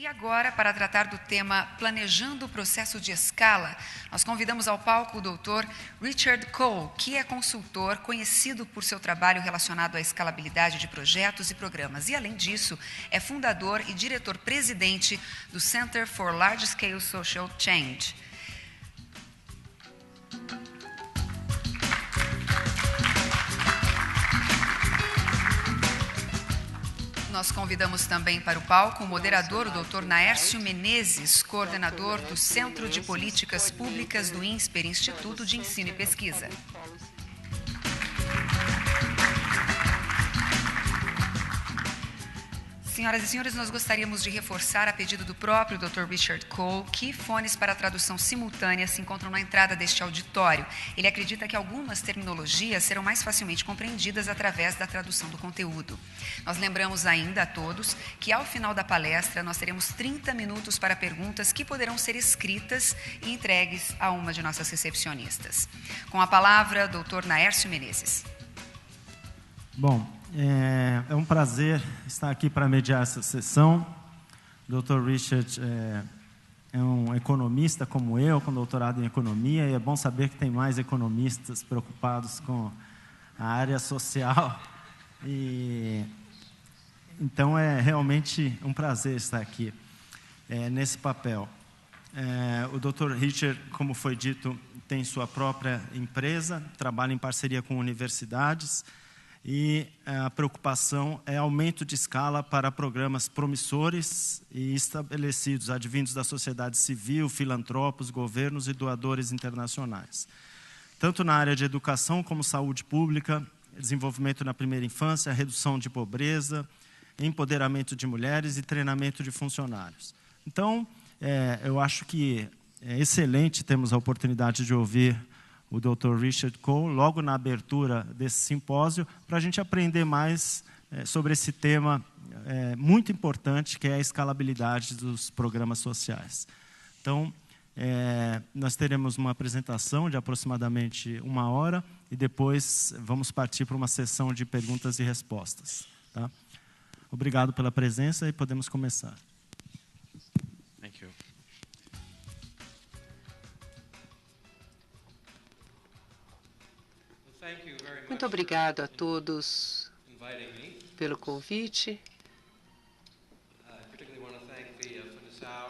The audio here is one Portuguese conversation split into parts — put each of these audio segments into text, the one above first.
E agora, para tratar do tema Planejando o Processo de Escala, nós convidamos ao palco o Dr. Richard Cole, que é consultor conhecido por seu trabalho relacionado à escalabilidade de projetos e programas. E, além disso, é fundador e diretor-presidente do Center for Large Scale Social Change. Nós convidamos também para o palco o moderador, o Dr. Naércio Menezes, coordenador do Centro de Políticas Públicas do INSPER, Instituto de Ensino e Pesquisa. Senhoras e senhores, nós gostaríamos de reforçar, a pedido do próprio Dr. Richard Cole, que fones para tradução simultânea se encontram na entrada deste auditório. Ele acredita que algumas terminologias serão mais facilmente compreendidas através da tradução do conteúdo. Nós lembramos ainda a todos que, ao final da palestra, nós teremos 30 minutos para perguntas que poderão ser escritas e entregues a uma de nossas recepcionistas. Com a palavra, Dr. Naércio Menezes. Bom, é um prazer estar aqui para mediar essa sessão. O Dr. Richard é um economista como eu, com doutorado em economia, e é bom saber que tem mais economistas preocupados com a área social. Então, é realmente um prazer estar aqui nesse papel. O Dr. Richard, como foi dito, tem sua própria empresa, trabalha em parceria com universidades, e a preocupação é aumento de escala para programas promissores e estabelecidos, advindos da sociedade civil, filantropos, governos e doadores internacionais. Tanto na área de educação como saúde pública, desenvolvimento na primeira infância, redução de pobreza, empoderamento de mulheres e treinamento de funcionários. Então, eu acho que é excelente termos a oportunidade de ouvir o Dr. Richard Cole, logo na abertura desse simpósio, para a gente aprender mais sobre esse tema muito importante, que é a escalabilidade dos programas sociais. Então, nós teremos uma apresentação de aproximadamente 1 hora e depois vamos partir para uma sessão de perguntas e respostas. Tá? Obrigado pela presença e podemos começar. Thank you. Muito obrigado a todos pelo convite.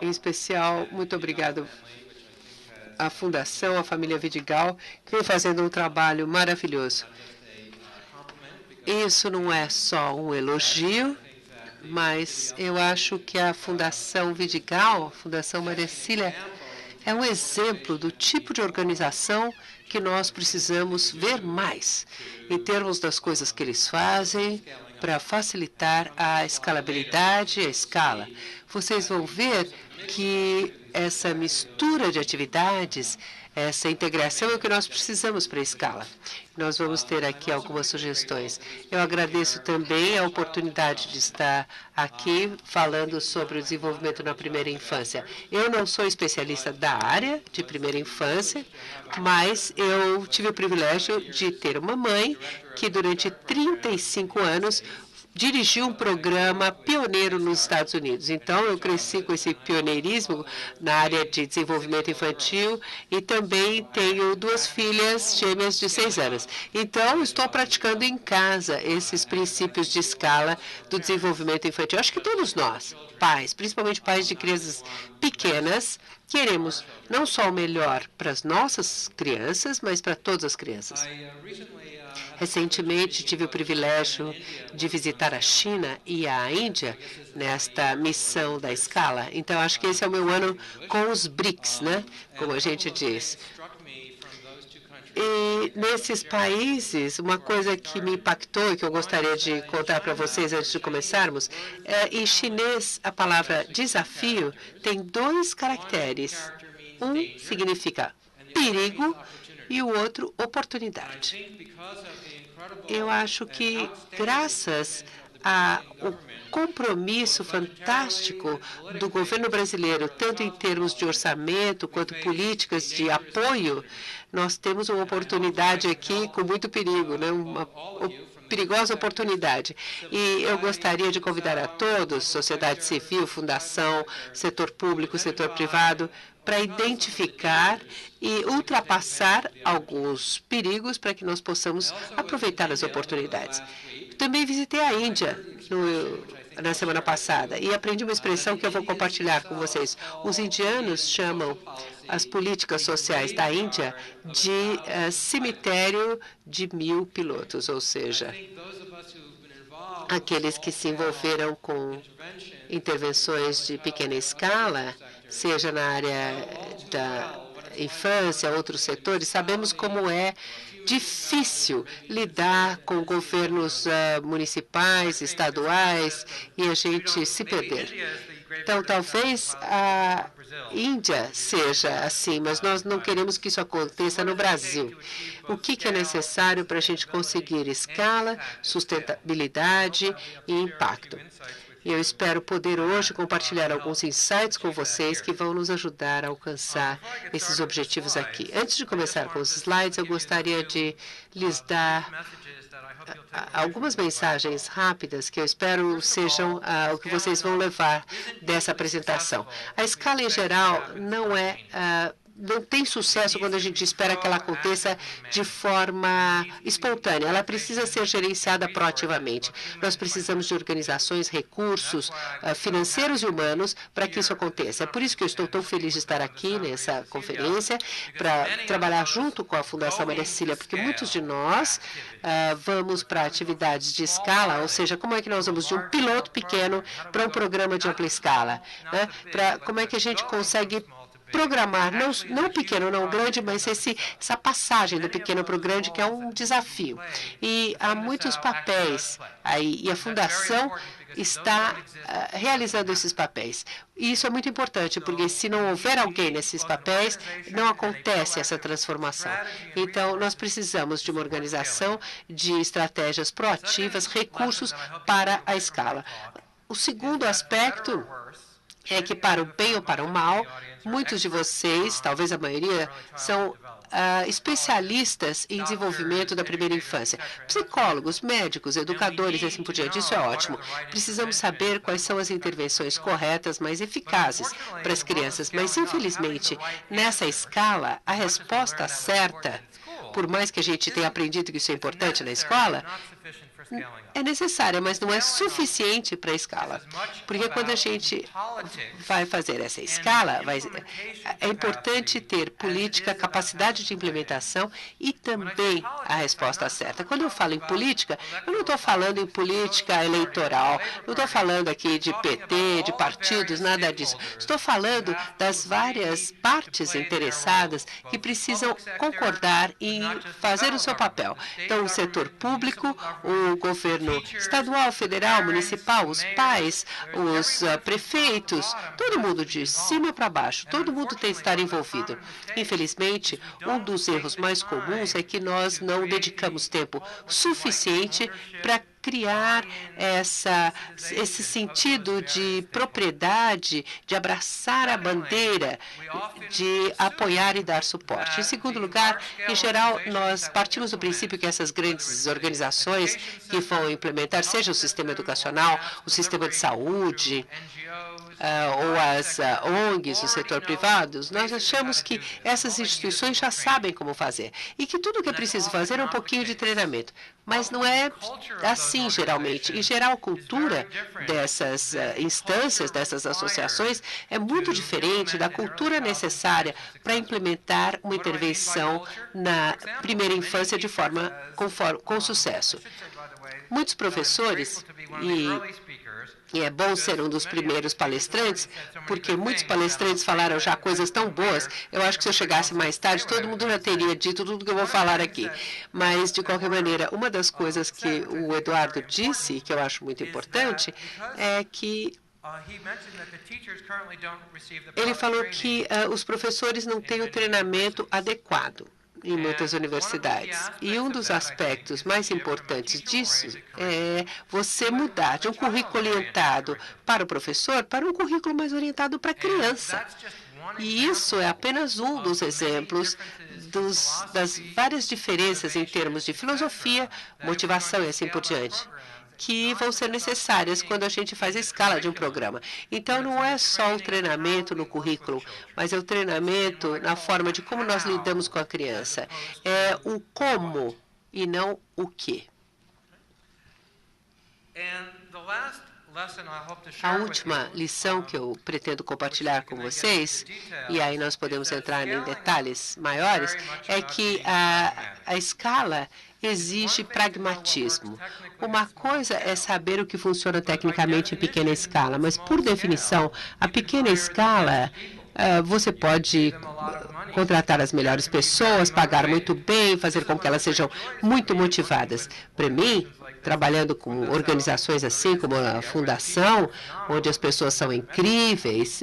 Em especial, muito obrigado à Fundação, à família Vidigal, que vem fazendo um trabalho maravilhoso. Isso não é só um elogio, mas eu acho que a Fundação Vidigal, a Fundação Maria Cília, é um exemplo do tipo de organização que nós precisamos ver mais, em termos das coisas que eles fazem para facilitar a escalabilidade e a escala. Vocês vão ver que essa mistura de atividades, essa integração é o que nós precisamos para a escala. Nós vamos ter aqui algumas sugestões. Eu agradeço também a oportunidade de estar aqui falando sobre o desenvolvimento na primeira infância. Eu não sou especialista da área de primeira infância, mas eu tive o privilégio de ter uma mãe que durante 35 anos dirigiu um programa pioneiro nos Estados Unidos. Então, eu cresci com esse pioneirismo na área de desenvolvimento infantil e também tenho 2 filhas gêmeas de 6 anos. Então, estou praticando em casa esses princípios de escala do desenvolvimento infantil. Acho que todos nós, pais, principalmente pais de crianças pequenas, queremos não só o melhor para as nossas crianças, mas para todas as crianças. Recentemente, tive o privilégio de visitar a China e a Índia nesta missão da escala. Então, acho que esse é o meu ano com os BRICS, né? Como a gente diz. E nesses países, uma coisa que me impactou e que eu gostaria de contar para vocês antes de começarmos, em chinês, a palavra desafio tem 2 caracteres. Um significa perigo e o outro oportunidade. Eu acho que, graças ao compromisso fantástico do governo brasileiro, tanto em termos de orçamento quanto políticas de apoio, nós temos uma oportunidade aqui com muito perigo, né? Uma perigosa oportunidade. E eu gostaria de convidar a todos, sociedade civil, fundação, setor público, setor privado, para identificar e ultrapassar alguns perigos para que nós possamos aproveitar as oportunidades. Também visitei a Índia na semana passada e aprendi uma expressão que eu vou compartilhar com vocês. Os indianos chamam as políticas sociais da Índia de cemitério de 1000 pilotos, ou seja, aqueles que se envolveram com intervenções de pequena escala, seja na área da infância, outros setores, sabemos como é difícil lidar com governos municipais, estaduais, e a gente se perder. Então, talvez a Índia seja assim, mas nós não queremos que isso aconteça no Brasil. O que é necessário para a gente conseguir escala, sustentabilidade e impacto? E eu espero poder hoje compartilhar alguns insights com vocês que vão nos ajudar a alcançar esses objetivos aqui. Antes de começar com os slides, eu gostaria de lhes dar algumas mensagens rápidas que eu espero sejam o que vocês vão levar dessa apresentação. A escala, em geral, não tem sucesso quando a gente espera que ela aconteça de forma espontânea. Ela precisa ser gerenciada proativamente. Nós precisamos de organizações, recursos financeiros e humanos para que isso aconteça. É por isso que eu estou tão feliz de estar aqui nessa conferência, para trabalhar junto com a Fundação Maria Cecília, porque muitos de nós vamos para atividades de escala, ou seja, como é que nós vamos de um piloto pequeno para um programa de ampla escala, né? Como é que a gente consegue programar, não pequeno, não grande, mas essa passagem do pequeno para o grande, que é um desafio. E há muitos papéis aí, e a Fundação está realizando esses papéis. E isso é muito importante, porque se não houver alguém nesses papéis, não acontece essa transformação. Então, nós precisamos de uma organização de estratégias proativas, recursos para a escala. O segundo aspecto é que, para o bem ou para o mal, muitos de vocês, talvez a maioria, são especialistas em desenvolvimento da primeira infância. Psicólogos, médicos, educadores e assim por diante. Isso é ótimo. Precisamos saber quais são as intervenções corretas, mais eficazes para as crianças. Mas, infelizmente, nessa escala, a resposta certa, por mais que a gente tenha aprendido que isso é importante na escola, é necessária, mas não é suficiente para a escala. Porque quando a gente vai fazer essa escala, é importante ter política, capacidade de implementação e também a resposta certa. Quando eu falo em política, eu não estou falando em política eleitoral, não estou falando aqui de PT, de partidos, nada disso. Estou falando das várias partes interessadas que precisam concordar em fazer o seu papel. Então, o setor público, o governo estadual, federal, municipal, os pais, os prefeitos, todo mundo de cima para baixo, todo mundo tem que estar envolvido. Infelizmente, um dos erros mais comuns é que nós não dedicamos tempo suficiente para criar esse sentido de propriedade, de abraçar a bandeira, de apoiar e dar suporte. Em segundo lugar, em geral, nós partimos do princípio que essas grandes organizações que vão implementar, seja o sistema educacional, o sistema de saúde, ou as ONGs, o setor privado, nós achamos que essas instituições já sabem como fazer e que tudo o que é preciso fazer é um pouquinho de treinamento. Mas não é assim, geralmente. Em geral, a cultura dessas instâncias, dessas associações, é muito diferente da cultura necessária para implementar uma intervenção na primeira infância de forma com sucesso. Muitos professores, e é bom ser um dos primeiros palestrantes, porque muitos palestrantes falaram já coisas tão boas. Eu acho que se eu chegasse mais tarde, todo mundo já teria dito tudo que eu vou falar aqui. Mas, de qualquer maneira, uma das coisas que o Eduardo disse, que eu acho muito importante, é que ele falou que os professores não têm o treinamento adequado em muitas universidades. E um dos aspectos mais importantes disso é você mudar de um currículo orientado para o professor para um currículo mais orientado para a criança. E isso é apenas um dos exemplos das várias diferenças em termos de filosofia, motivação e assim por diante, que vão ser necessárias quando a gente faz a escala de um programa. Então, não é só o treinamento no currículo, mas é o treinamento na forma de como nós lidamos com a criança. É o como e não o que. A última lição que eu pretendo compartilhar com vocês, e aí nós podemos entrar em detalhes maiores, é que a escala exige pragmatismo. Uma coisa é saber o que funciona tecnicamente em pequena escala, mas, por definição, a pequena escala, você pode contratar as melhores pessoas, pagar muito bem, fazer com que elas sejam muito motivadas. Para mim, trabalhando com organizações assim como a Fundação, onde as pessoas são incríveis,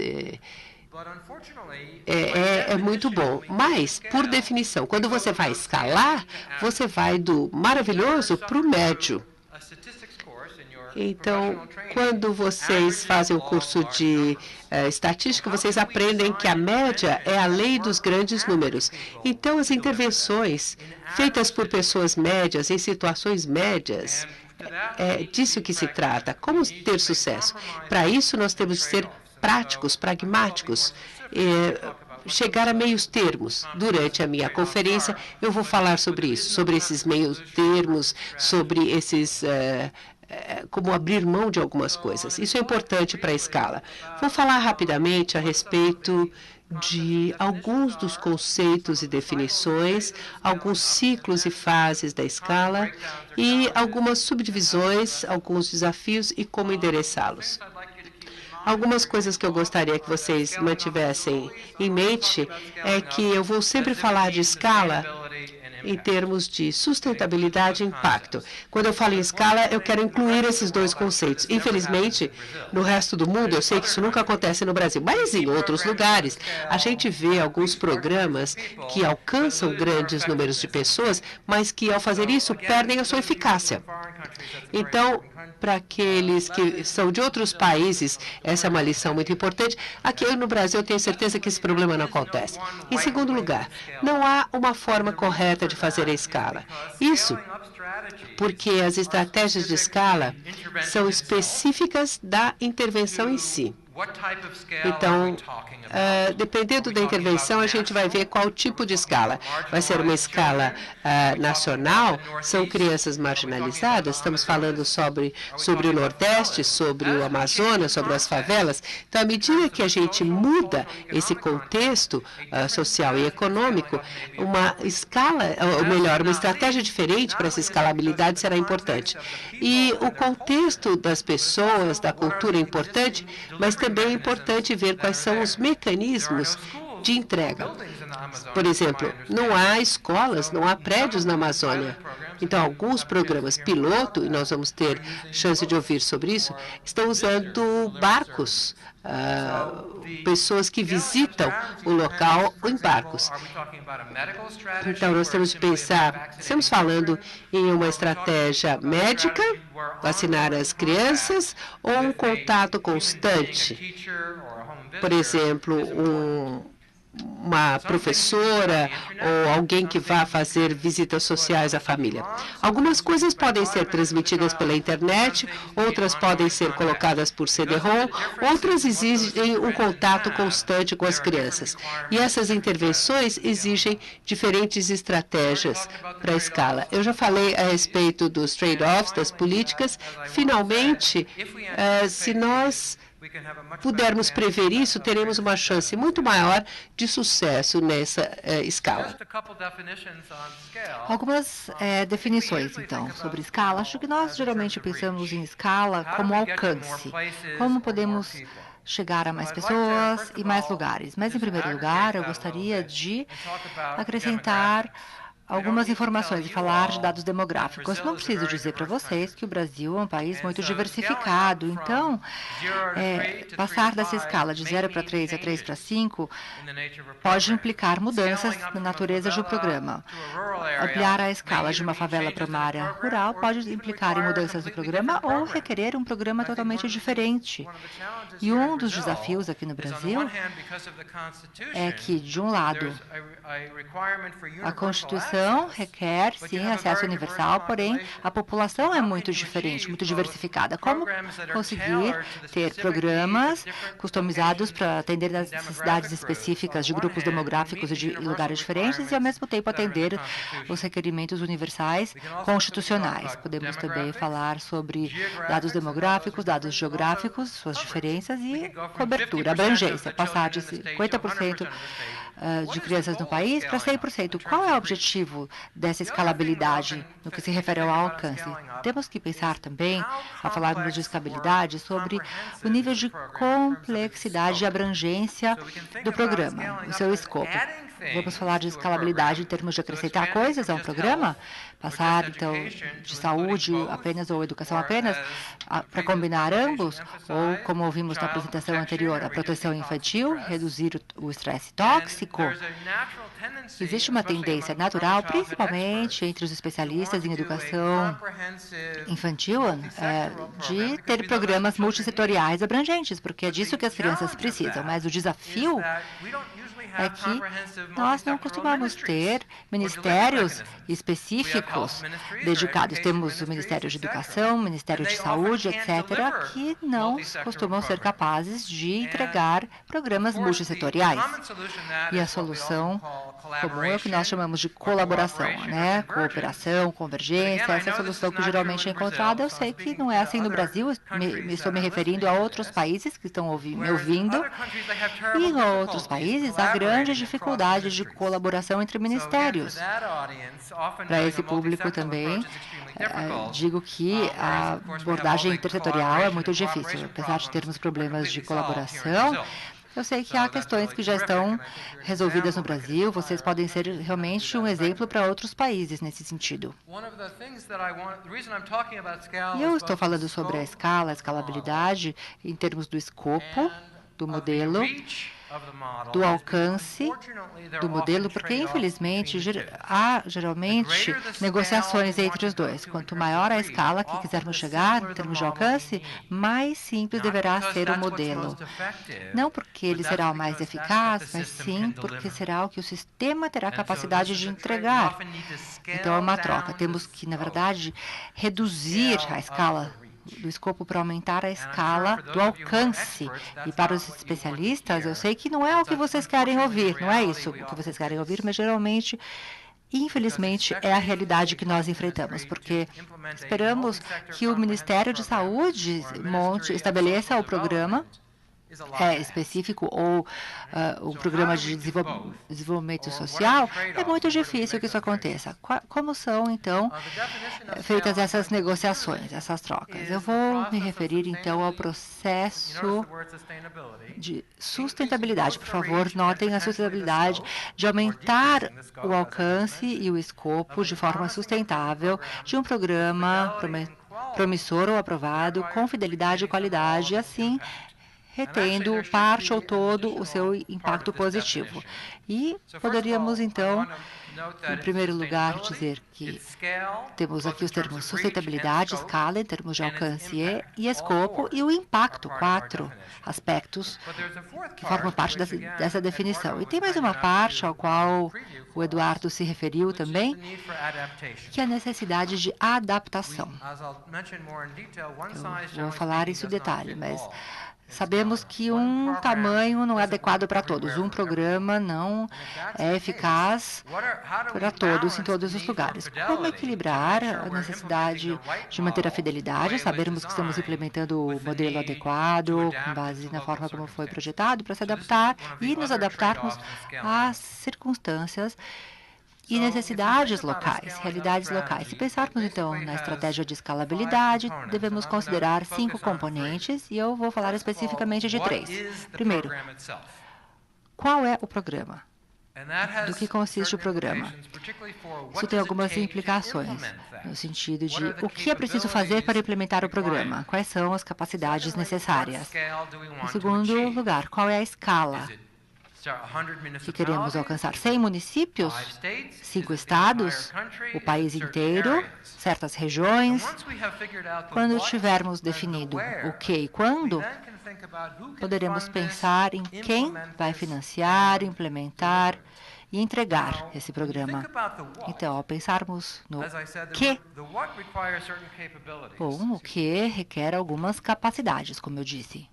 é muito bom. Mas, por definição, quando você vai escalar, você vai do maravilhoso para o médio. Então, quando vocês fazem o curso de estatística, vocês aprendem que a média é a lei dos grandes números. Então, as intervenções feitas por pessoas médias, em situações médias, é disso que se trata. Como ter sucesso? Para isso, nós temos de ser práticos, pragmáticos, chegar a meios termos. Durante a minha conferência, eu vou falar sobre isso, sobre esses meios termos, sobre esses como abrir mão de algumas coisas. Isso é importante para a escala. Vou falar rapidamente a respeito de alguns dos conceitos e definições, alguns ciclos e fases da escala e algumas subdivisões, alguns desafios e como endereçá-los. Algumas coisas que eu gostaria que vocês mantivessem em mente é que eu vou sempre falar de escala em termos de sustentabilidade e impacto. Quando eu falo em escala, eu quero incluir esses dois conceitos. Infelizmente, no resto do mundo, eu sei que isso nunca acontece no Brasil, mas em outros lugares, a gente vê alguns programas que alcançam grandes números de pessoas, mas que, ao fazer isso, perdem a sua eficácia. Então, para aqueles que são de outros países, essa é uma lição muito importante. Aqui no Brasil, eu tenho certeza que esse problema não acontece. Em segundo lugar, não há uma forma correta de fazer a escala. Isso porque as estratégias de escala são específicas da intervenção em si. Então, dependendo da intervenção, a gente vai ver qual tipo de escala. Vai ser uma escala nacional, são crianças marginalizadas, estamos falando sobre o Nordeste, sobre o Amazonas, sobre as favelas. Então, à medida que a gente muda esse contexto social e econômico, uma escala, ou melhor, uma estratégia diferente para essa escalabilidade será importante. E o contexto das pessoas, da cultura é importante, mas também é importante ver quais são os mecanismos de entrega. Por exemplo, não há escolas, não há prédios na Amazônia. Então, alguns programas piloto, e nós vamos ter chance de ouvir sobre isso, estão usando barcos, pessoas que visitam o local em barcos. Então, nós temos de pensar, estamos falando em uma estratégia médica, vacinar as crianças, ou um contato constante? Por exemplo, uma professora ou alguém que vá fazer visitas sociais à família. Algumas coisas podem ser transmitidas pela internet, outras podem ser colocadas por CD-ROM, outras exigem um contato constante com as crianças. E essas intervenções exigem diferentes estratégias para a escala. Eu já falei a respeito dos trade-offs, das políticas. Finalmente, se nós pudermos prever isso, teremos uma chance muito maior de sucesso nessa escala. Algumas definições, então, sobre escala. Acho que nós geralmente pensamos em escala como alcance. Como podemos chegar a mais pessoas e mais lugares. Mas, em primeiro lugar, eu gostaria de acrescentar algumas informações e falar de dados demográficos. Não preciso dizer para vocês que o Brasil é um país muito diversificado. Então, passar dessa escala de 0 para 3 a 3 para 5 pode implicar mudanças na natureza do programa. Ampliar a escala de uma favela para uma área rural pode implicar em mudanças no programa ou requerer um programa totalmente diferente. E um dos desafios aqui no Brasil é que, de um lado, a Constituição requer, sim, acesso universal, porém, a população é muito diferente, muito diversificada. Como conseguir ter programas customizados para atender às necessidades específicas de grupos demográficos e de lugares diferentes e, ao mesmo tempo, atender os requerimentos universais constitucionais? Podemos também falar sobre dados demográficos, dados geográficos, suas diferenças e cobertura, abrangência, passar de 50% de crianças no país para 100%. Qual é o objetivo dessa escalabilidade no que se refere ao alcance? Temos que pensar também, ao falarmos de escalabilidade, sobre o nível de complexidade e abrangência do programa, o seu escopo. Vamos falar de escalabilidade em termos de acrescentar coisas a um programa? Passar, então, de saúde apenas ou educação apenas, para combinar ambos? Ou, como ouvimos na apresentação anterior, a proteção infantil, reduzir o estresse tóxico? Existe uma tendência natural, principalmente entre os especialistas em educação infantil, de ter programas multissetoriais abrangentes, porque é disso que as crianças precisam. Mas o desafio é que nós não costumamos ter ministérios específicos dedicados. Temos o Ministério de Educação, o Ministério de Saúde, etc., que não costumam ser capazes de entregar programas multissetoriais. E a solução comum é o que nós chamamos de colaboração, né? Cooperação, convergência, essa é a solução que geralmente é encontrada. Eu sei que não é assim no Brasil, estou me referindo a outros países que estão me ouvindo, e em outros países há grande dificuldade de colaboração entre ministérios. Para esse público também, digo que a abordagem intersetorial é muito difícil. Apesar de termos problemas de colaboração, eu sei que há questões que já estão resolvidas no Brasil. Vocês podem ser realmente um exemplo para outros países nesse sentido. E eu estou falando sobre a escala, a escalabilidade, em termos do escopo do modelo, do alcance do modelo, porque, infelizmente, há geralmente negociações entre os dois. Quanto maior a escala que quisermos chegar, em termos de alcance, mais simples deverá ser o modelo. Não porque ele será o mais eficaz, mas sim porque será o que o sistema terá capacidade de entregar. Então, é uma troca. Temos que, na verdade, reduzir a escala do escopo para aumentar a escala do alcance. E para os especialistas, eu sei que não é o que vocês querem ouvir, não é isso o que vocês querem ouvir, mas geralmente, infelizmente, é a realidade que nós enfrentamos, porque esperamos que o Ministério de Saúde estabeleça o programa específico ou um programa de desenvolvimento social. É muito difícil que isso aconteça. Como são, então, feitas essas negociações, essas trocas? Eu vou me referir, então, ao processo de sustentabilidade. Por favor, notem a sustentabilidade de aumentar o alcance e o escopo de forma sustentável de um programa promissor ou aprovado com fidelidade e qualidade, e assim retendo parte ou todo o seu impacto positivo. E poderíamos, então, em primeiro lugar, dizer que temos aqui os termos sustentabilidade, escala, em termos de alcance e escopo, e o impacto, 4 aspectos que formam parte dessa definição. E tem mais uma parte ao qual o Eduardo se referiu também, que é a necessidade de adaptação. Eu vou falar isso em detalhe, mas sabemos que um tamanho não é adequado para todos. Um programa não é eficaz para todos em todos os lugares. Como equilibrar a necessidade de manter a fidelidade, sabermos que estamos implementando o modelo adequado, com base na forma como foi projetado, para se adaptar e nos adaptarmos às circunstâncias e necessidades locais, realidades locais. Se pensarmos, então, na estratégia de escalabilidade, devemos considerar 5 componentes, e eu vou falar especificamente de 3. Primeiro, qual é o programa? do que consiste o programa. Isso tem algumas implicações, no sentido de o que é preciso fazer para implementar o programa, quais são as capacidades necessárias. Em segundo lugar, qual é a escala? Que queremos alcançar 100 municípios, 5 estados, o país inteiro, certas regiões. Quando tivermos definido o que e quando, poderemos pensar em quem vai financiar, implementar e entregar esse programa. Então, ao pensarmos no que, bom, o que requer algumas capacidades, como eu disse.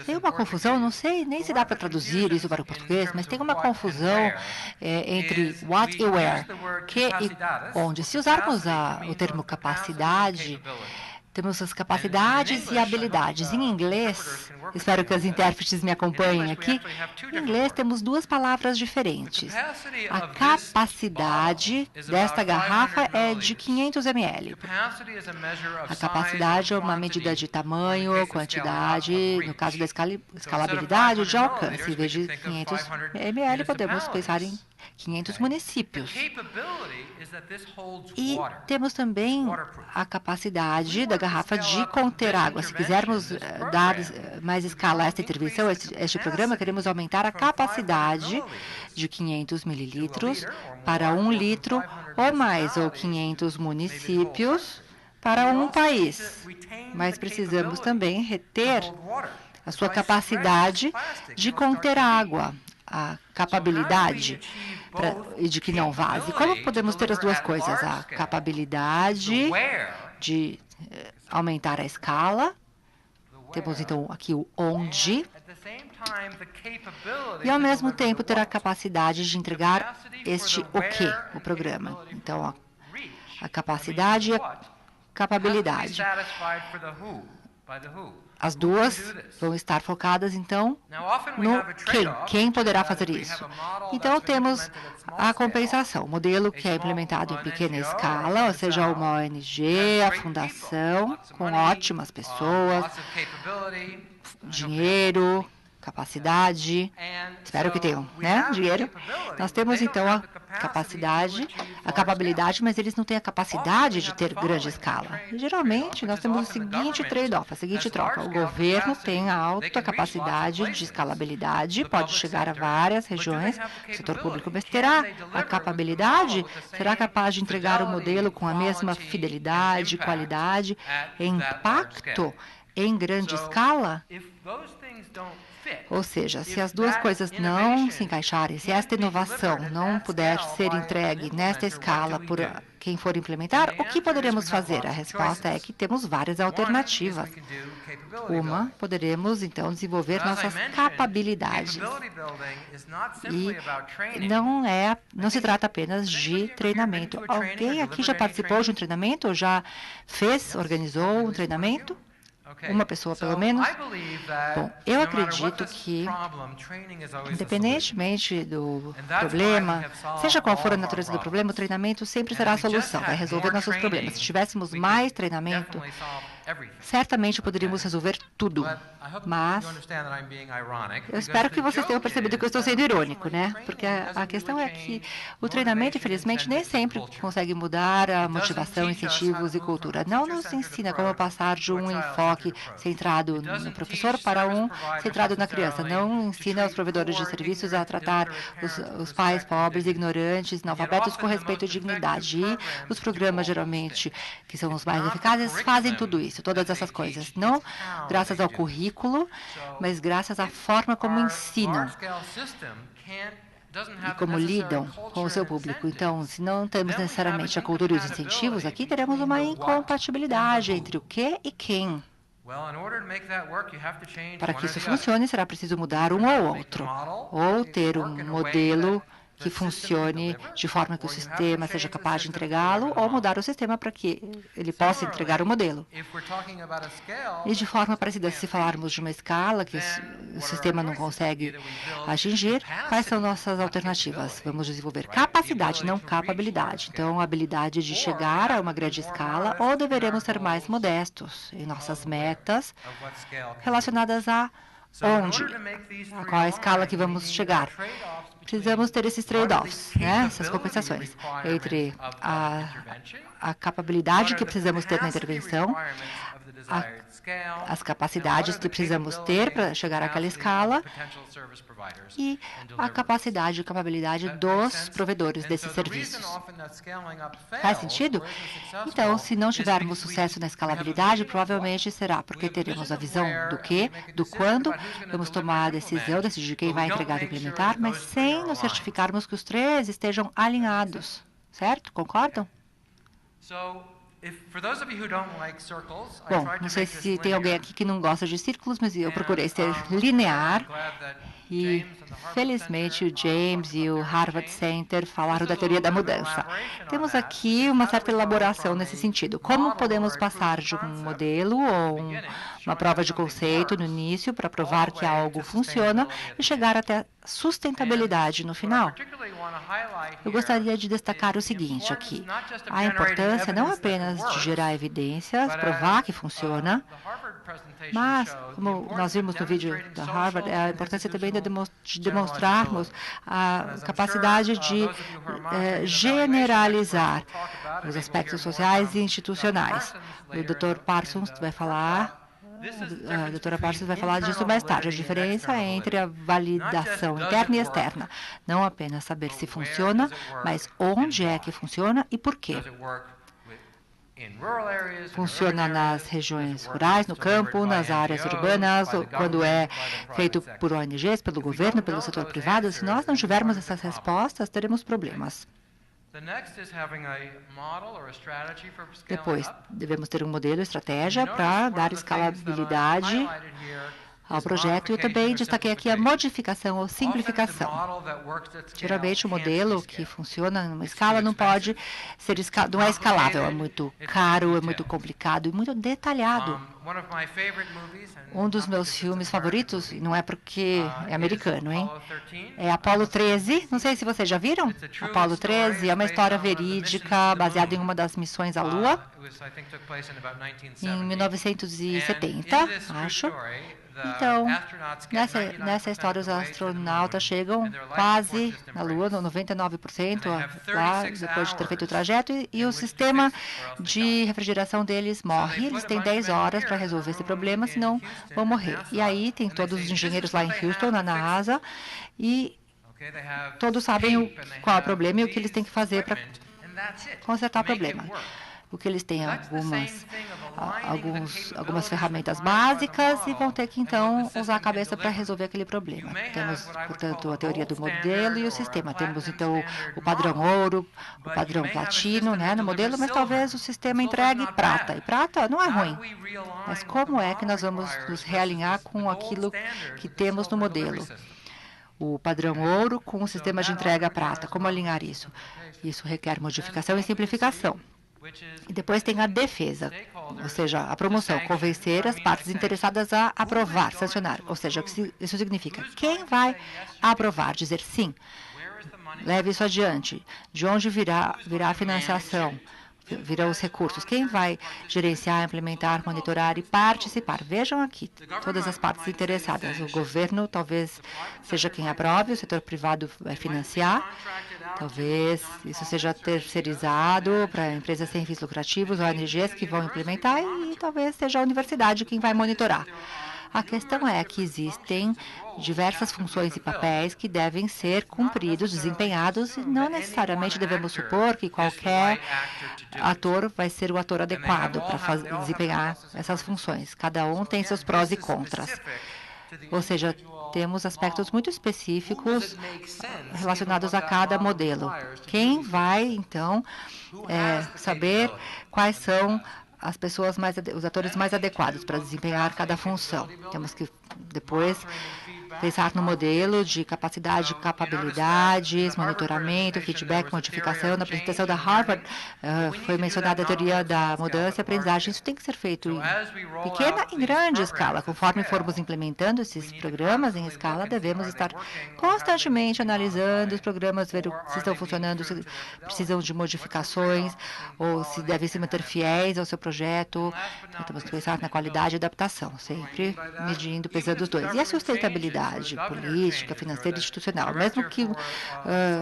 Tem uma confusão, não sei nem se dá para traduzir isso para o português, mas tem uma confusão entre what e where, que e onde. Se usarmos o termo capacidade, temos as capacidades e habilidades. Em inglês, espero que as intérpretes me acompanhem aqui, em inglês temos duas palavras diferentes. A capacidade desta garrafa é de 500 ml. A capacidade é uma medida de tamanho, quantidade, no caso da escalabilidade, de alcance. Em vez de 500 ml, podemos pensar em 500 municípios. E temos também a capacidade da garrafa de conter água. Se quisermos dar mais escala a esta intervenção, a este programa, queremos aumentar a capacidade de 500 mililitros para 1 litro ou mais, ou 500 municípios para um país. Mas precisamos também reter a sua capacidade de conter água, a capabilidade de que não vaze. Como podemos ter as duas coisas? A capabilidade de aumentar a escala. Temos, então, aqui o onde. E, ao mesmo tempo, ter a capacidade de entregar este o que, o programa. Então, a capacidade e a capabilidade. As duas vão estar focadas, então, no quem. Quem poderá fazer isso? Então, temos a compensação, o modelo que é implementado em pequena escala, ou seja, uma ONG, a fundação, com ótimas pessoas, dinheiro, capacidade, espero que tenham, né, dinheiro. Nós temos, então, a capacidade, a capabilidade, mas eles não têm a capacidade de ter grande escala. E, geralmente, nós temos o seguinte trade-off, a seguinte troca. O governo tem a alta capacidade de escalabilidade, pode chegar a várias regiões, o setor público, mas terá a capabilidade, será capaz de entregar o modelo com a mesma fidelidade, qualidade, impacto em grande escala? Ou seja, se as duas coisas não se encaixarem, se esta inovação não puder ser entregue nesta escala por quem for implementar, o que poderemos fazer? A resposta é que temos várias alternativas. Uma, poderemos, então, desenvolver nossas capabilidades. E não se trata apenas de treinamento. Alguém aqui já participou de um treinamento? Ou já organizou um treinamento? Uma pessoa, pelo menos? Bom, eu acredito que, independentemente do problema, seja qual for a natureza do problema, o treinamento sempre será a solução, vai resolver nossos problemas. Se tivéssemos mais treinamento, certamente poderíamos resolver tudo. Mas eu espero que vocês tenham percebido que eu estou sendo irônico, né? Porque a questão é que o treinamento, infelizmente, nem sempre consegue mudar a motivação, incentivos e cultura. Não nos ensina como passar de um enfoque centrado no professor para um centrado na criança. Não ensina os provedores de serviços a tratar os pais pobres, ignorantes, analfabetos com respeito e dignidade. E os programas, geralmente, que são os mais eficazes, fazem tudo isso, todas essas coisas. Não graças ao currículo, mas graças à forma como ensinam e como lidam com o seu público. Então, se não temos necessariamente a cultura e os incentivos, aqui teremos uma incompatibilidade entre o que e quem. Para que isso funcione, será preciso mudar um ou outro, ou ter um modelo que funcione de forma que o sistema seja capaz de entregá-lo, ou mudar o sistema para que ele possa entregar o modelo. E de forma parecida, se falarmos de uma escala que o sistema não consegue atingir, quais são nossas alternativas? Vamos desenvolver capacidade, não capabilidade. Então, a habilidade de chegar a uma grande escala, ou deveremos ser mais modestos em nossas metas relacionadas a onde, a qual a escala que vamos chegar. Precisamos ter esses trade-offs, né? Essas compensações entre a capacidade que precisamos ter na intervenção, as capacidades que precisamos ter para chegar àquela escala e a capacidade e capabilidade dos provedores desses serviços. Faz sentido? Então, se não tivermos sucesso na escalabilidade, provavelmente será porque teremos a visão do que, do quando, vamos tomar a decisão, decidir quem vai entregar e implementar, mas sem nos certificarmos que os três estejam alinhados. Certo? Concordam? Bom, não sei se tem alguém aqui que não gosta de círculos, mas eu procurei ser linear. E, felizmente, o James e o Harvard Center falaram da teoria da mudança. Temos aqui uma certa elaboração nesse sentido. Como podemos passar de um modelo ou uma prova de conceito no início para provar que algo funciona e chegar até sustentabilidade no final? Eu gostaria de destacar o seguinte aqui. A importância não apenas de gerar evidências, provar que funciona, mas, como nós vimos no vídeo da Harvard, a importância também de demonstrarmos a capacidade de generalizar os aspectos sociais e institucionais. O Dr. Parsons vai falar. A doutora Parsons vai falar disso mais tarde. A diferença é entre a validação interna e externa. Não apenas saber se funciona, mas onde é que funciona e por quê. Funciona nas regiões rurais, no campo, nas áreas urbanas, quando é feito por ONGs, pelo governo, pelo setor privado. Se nós não tivermos essas respostas, teremos problemas. Depois, devemos ter um modelo, estratégia para dar escalabilidade ao projeto. Eu também destaquei aqui a modificação ou simplificação. Geralmente, o modelo que funciona numa escala não pode ser não é escalável, é muito caro, é muito complicado e muito detalhado. Um dos meus filmes favoritos, e não é porque é americano, hein? É Apollo 13. Não sei se vocês já viram. Apollo 13 é uma história verídica baseada em uma das missões à Lua, em 1970, acho. Então, nessa história, os astronautas chegam quase na Lua, 99% lá, depois de ter feito o trajeto, e o sistema de refrigeração deles morre. Eles têm 10 horas para resolver esse problema, senão vão morrer. E aí tem todos os engenheiros lá em Houston, na NASA, e todos sabem qual é o problema e o que eles têm que fazer para consertar o problema. O que eles têm algumas ferramentas básicas e vão ter que, então, usar a cabeça para resolver aquele problema. Temos, portanto, a teoria do modelo e o sistema. Temos, então, o padrão ouro, o padrão platino, né, no modelo, mas talvez o sistema entregue prata. E prata não é ruim. Mas como é que nós vamos nos realinhar com aquilo que temos no modelo? O padrão ouro com o sistema de entrega prata. Como alinhar isso? Isso requer modificação e simplificação. E depois tem a defesa, ou seja, a promoção, convencer as partes interessadas a aprovar, sancionar. Ou seja, o que isso significa? Quem vai aprovar, dizer sim? Leve isso adiante. De onde virá a financiação? Virão os recursos. Quem vai gerenciar, implementar, monitorar e participar? Vejam aqui todas as partes interessadas. O governo talvez seja quem aprove, o setor privado vai financiar, talvez isso seja terceirizado para empresas sem fins lucrativos, ONGs que vão implementar e talvez seja a universidade quem vai monitorar. A questão é que existem diversas funções e papéis que devem ser cumpridos, desempenhados, e não necessariamente devemos supor que qualquer ator vai ser o ator adequado para desempenhar essas funções. Cada um tem seus prós e contras. Ou seja, temos aspectos muito específicos relacionados a cada modelo. Quem vai, então, saber quais são as pessoas os atores mais adequados para desempenhar cada função. Temos que depois pensar no modelo de capacidade, capabilidades, monitoramento, feedback, modificação. Na apresentação da Harvard, foi mencionada a teoria da mudança e aprendizagem. Isso tem que ser feito em pequena e grande escala. Conforme formos implementando esses programas em escala, devemos estar constantemente analisando os programas, ver se estão funcionando, se precisam de modificações, ou se devem se manter fiéis ao seu projeto. Então, temos que pensar na qualidade e adaptação, sempre medindo, pesando os dois. E a sustentabilidade política, financeira e institucional. Mesmo que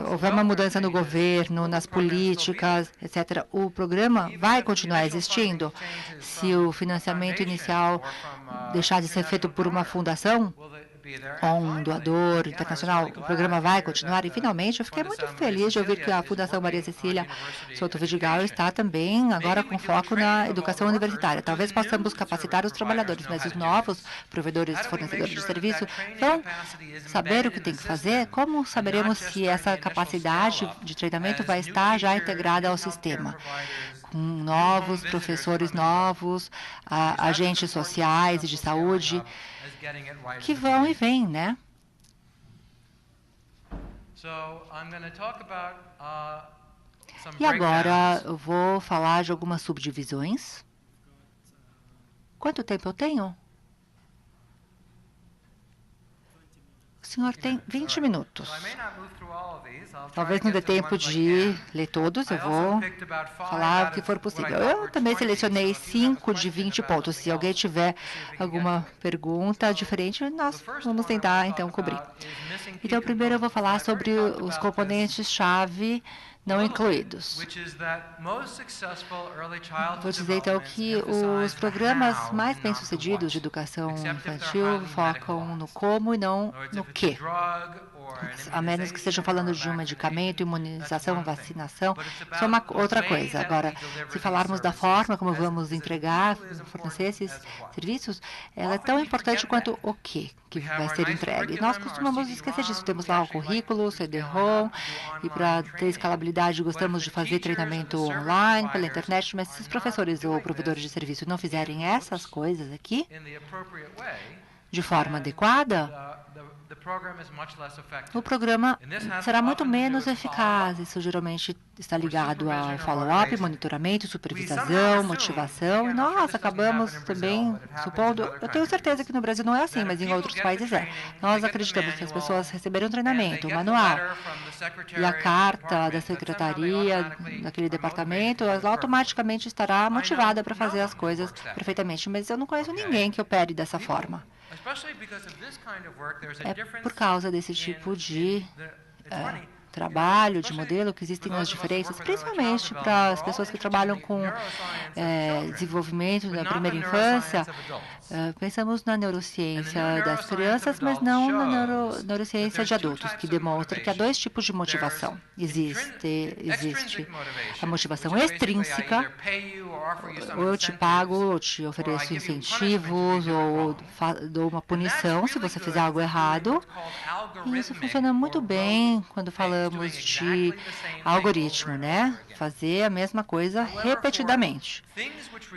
houver uma mudança no governo, nas políticas, etc., o programa vai continuar existindo. Se o financiamento inicial deixar de ser feito por uma fundação, ou um doador internacional, o programa vai continuar. E, finalmente, eu fiquei muito feliz de ouvir que a Fundação Maria Cecília Souto Vidigal está também agora com foco na educação universitária. Talvez possamos capacitar os trabalhadores, mas os novos provedores, fornecedores de serviço, vão saber o que tem que fazer. Como saberemos se essa capacidade de treinamento vai estar já integrada ao sistema? Com novos professores novos, agentes sociais e de saúde, que vão e vêm, né? E agora eu vou falar de algumas subdivisões. Quanto tempo eu tenho? O senhor tem 20 minutos. Talvez não dê tempo de ler todos, eu vou falar o que for possível. Eu também selecionei 5 de 20 pontos. Se alguém tiver alguma pergunta diferente, nós vamos tentar, então, cobrir. Então, primeiro eu vou falar sobre os componentes-chave não incluídos. Vou dizer, então, que os programas mais bem-sucedidos de educação infantil focam no como e não no que. A menos que estejam falando de um medicamento, imunização, vacinação, isso é uma outra coisa. Agora, se falarmos da forma como vamos entregar, fornecer esses serviços, ela é tão importante quanto o que vai ser entregue. Nós costumamos esquecer disso. Temos lá o currículo, o CD-ROM, e para ter escalabilidade, gostamos de fazer treinamento online, pela internet, mas se os professores ou provedores de serviço não fizerem essas coisas aqui, de forma adequada, o programa será muito menos eficaz. Isso geralmente está ligado ao follow-up, monitoramento, supervisão, motivação. E nós acabamos também supondo, eu tenho certeza que no Brasil não é assim, mas em outros países é. Nós acreditamos que as pessoas receberam um treinamento, um manual, e a carta da secretaria daquele departamento, ela automaticamente estará motivada para fazer as coisas perfeitamente. Mas eu não conheço ninguém que opere dessa forma. É por causa desse tipo de trabalho, de modelo, que existem as diferenças, principalmente para as pessoas que trabalham com desenvolvimento da primeira infância. Pensamos na neurociência das crianças, mas não na neurociência de adultos, que demonstra que há 2 tipos de motivação. Existe a motivação extrínseca, ou eu te pago, ou te ofereço incentivos, ou dou uma punição se você fizer algo errado. E isso funciona muito bem quando falamos de algoritmo, né? Fazer a mesma coisa repetidamente.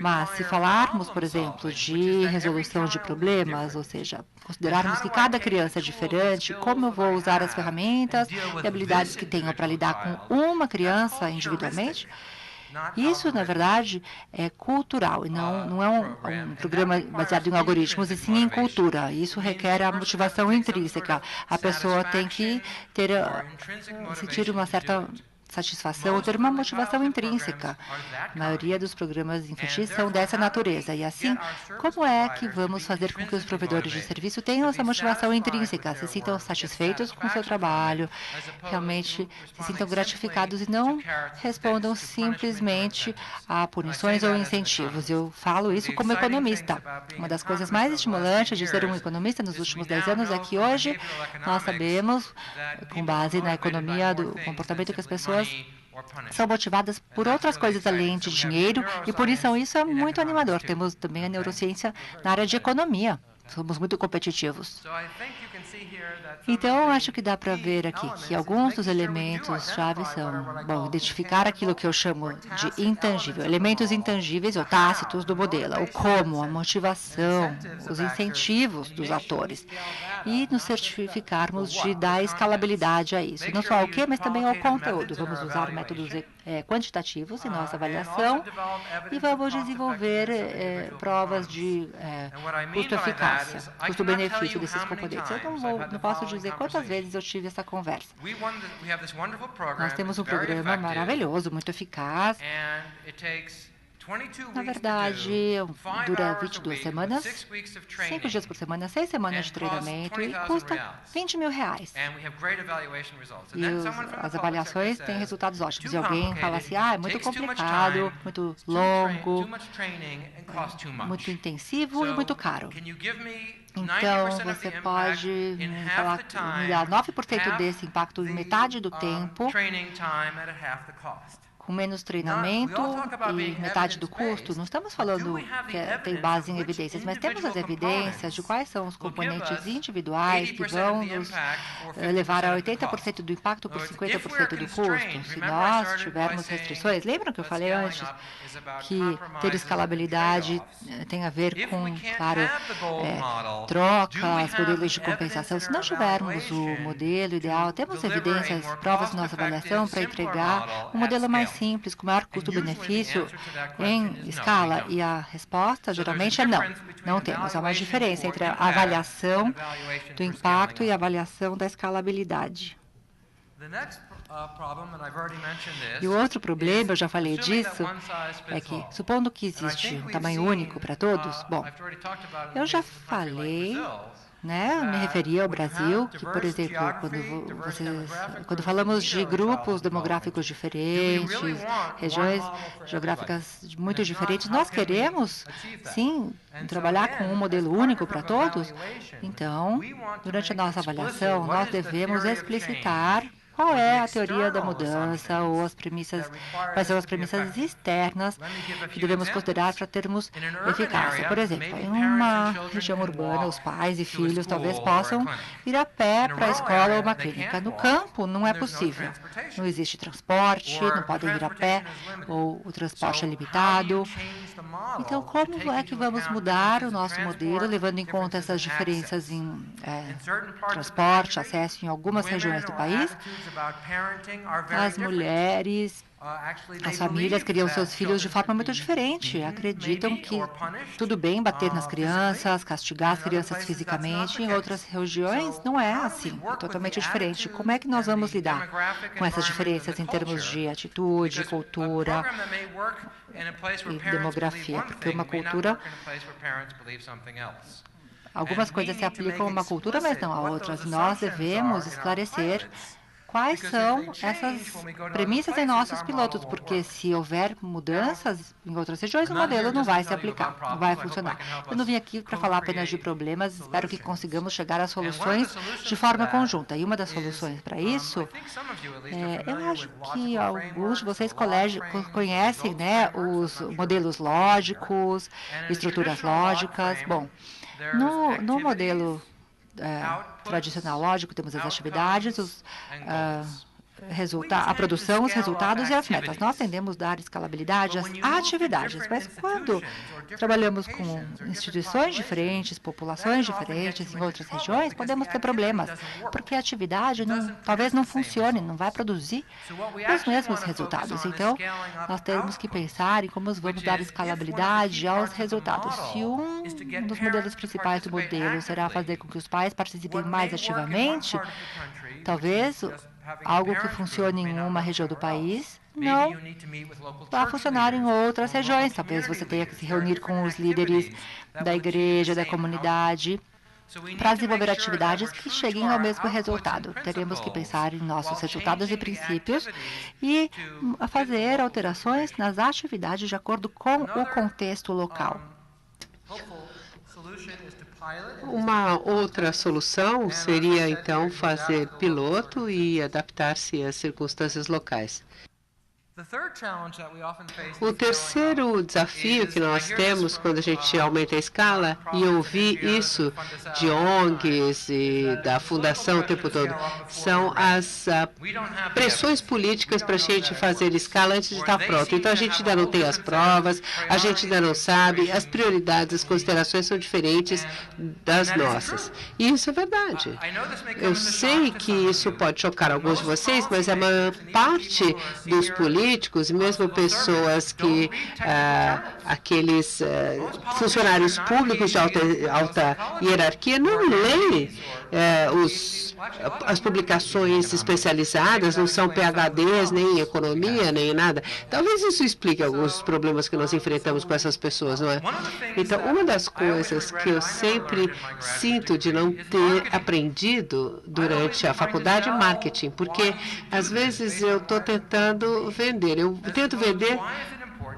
Mas se falarmos, por exemplo, de resolução de problemas, ou seja, considerarmos que cada criança é diferente, como eu vou usar as ferramentas e habilidades que tenho para lidar com uma criança individualmente, isso, na verdade, é cultural e não é um programa baseado em algoritmos, e sim em cultura. Isso requer a motivação intrínseca. A pessoa tem que sentir uma certa satisfação ou ter uma motivação intrínseca. A maioria dos programas infantis são dessa natureza. E assim, como é que vamos fazer com que os provedores de serviço tenham essa motivação intrínseca, se sintam satisfeitos com o seu trabalho, realmente se sintam gratificados e não respondam simplesmente a punições ou incentivos? Eu falo isso como economista. Uma das coisas mais estimulantes de ser um economista nos últimos 10 anos é que hoje nós sabemos, com base na economia do comportamento, que as pessoas são motivadas por outras coisas além de dinheiro, e por isso é muito animador. Temos também a neurociência na área de economia. somos muito competitivos. Então, acho que dá para ver aqui que alguns dos elementos-chave são, bom, identificar aquilo que eu chamo de intangível, elementos intangíveis ou tácitos do modelo, o como, a motivação, os incentivos dos atores, e nos certificarmos de dar escalabilidade a isso. Não só ao que, mas também ao conteúdo. Vamos usar métodos quantitativos em nossa avaliação e vamos desenvolver provas de custo-eficácia, custo-benefício desses componentes. Eu não posso dizer quantas vezes eu tive essa conversa. Nós temos um programa maravilhoso, muito eficaz. Na verdade, dura 22 semanas, 5 dias por semana, 6 semanas de treinamento e custa R$20 mil. E as avaliações têm resultados ótimos. E alguém fala assim, é muito complicado, muito longo, muito intensivo e muito caro. Então, você pode me dar 9% desse impacto em metade do tempo, com menos treinamento e metade do custo. Não estamos falando que tem base em evidências, mas temos as evidências de quais são os componentes individuais que vão nos levar a 80% do impacto por 50% do custo. Se nós tivermos restrições, lembram que eu falei antes que ter escalabilidade tem a ver com, claro, trocas, modelos de compensação. Se não tivermos o modelo ideal, temos evidências, provas de nossa avaliação para entregar um modelo mais simples, com maior custo-benefício em escala? E a resposta geralmente é não. Não temos. Há uma diferença entre a avaliação do impacto e a avaliação da escalabilidade. E o outro problema, eu já falei disso, é que, supondo que existe um tamanho único para todos, bom, eu já falei, me referi ao Brasil, que, por exemplo, quando falamos de grupos demográficos diferentes, regiões geográficas muito diferentes, nós queremos, sim, trabalhar com um modelo único para todos. Então, durante a nossa avaliação, nós devemos explicitar qual é a teoria da mudança ou as premissas, quais são as premissas externas que devemos considerar para termos eficácia. Por exemplo, em uma região urbana, os pais e filhos talvez possam ir a pé para a escola ou uma clínica. No campo, não é possível. Não existe transporte, não podem ir a pé, ou o transporte é limitado. Então, como é que vamos mudar o nosso modelo, levando em conta essas diferenças em transporte, acesso em algumas regiões do país? As mulheres, as famílias criam seus filhos de forma muito diferente. Acreditam que tudo bem bater nas crianças, castigar as crianças fisicamente. Em outras regiões, não é assim. É totalmente diferente. Como é que nós vamos lidar com essas diferenças em termos de atitude, cultura e demografia? Porque uma cultura... Algumas coisas se aplicam a uma cultura, mas não a outras. Nós devemos esclarecer quais são essas premissas em nossos pilotos, porque se houver mudanças em outras regiões, o modelo não vai se aplicar, não vai funcionar. Eu não vim aqui para falar apenas de problemas, espero que consigamos chegar a soluções de forma conjunta. E uma das soluções para isso, eu acho que alguns de vocês conhecem os modelos lógicos, estruturas lógicas. Bom, no modelo tradicional lógico, temos as atividades, a produção, os resultados e as metas. Nós tendemos a dar escalabilidade às atividades, mas quando trabalhamos com instituições diferentes, populações diferentes em outras regiões, podemos ter problemas, porque a atividade talvez não funcione, não vai produzir os mesmos resultados. Então, nós temos que pensar em como vamos dar escalabilidade aos resultados. Se um dos modelos principais do modelo será fazer com que os pais participem mais ativamente, talvez algo que funcione em uma região do país não vai funcionar em outras regiões. Talvez você tenha que se reunir com os líderes da igreja, da comunidade, para desenvolver atividades que cheguem ao mesmo resultado. Teremos que pensar em nossos resultados e princípios e fazer alterações nas atividades de acordo com o contexto local. Uma outra solução seria, então, fazer piloto e adaptar-se às circunstâncias locais. O terceiro desafio que nós temos quando a gente aumenta a escala, e eu ouvi isso de ONGs e da Fundação o tempo todo, são as pressões políticas para a gente fazer escala antes de estar pronto. Então, a gente ainda não tem as provas, a gente ainda não sabe, as prioridades, as considerações são diferentes das nossas. E isso é verdade. Eu sei que isso pode chocar alguns de vocês, mas a maior parte dos políticos, e mesmo pessoas que, aqueles funcionários públicos de alta hierarquia, não leem as publicações especializadas, não são PhDs, nem em economia, nem em nada. Talvez isso explique alguns problemas que nós enfrentamos com essas pessoas, não é? Então, uma das coisas que eu sempre sinto de não ter aprendido durante a faculdade é marketing, porque às vezes eu estou tentando vender. Eu tento vender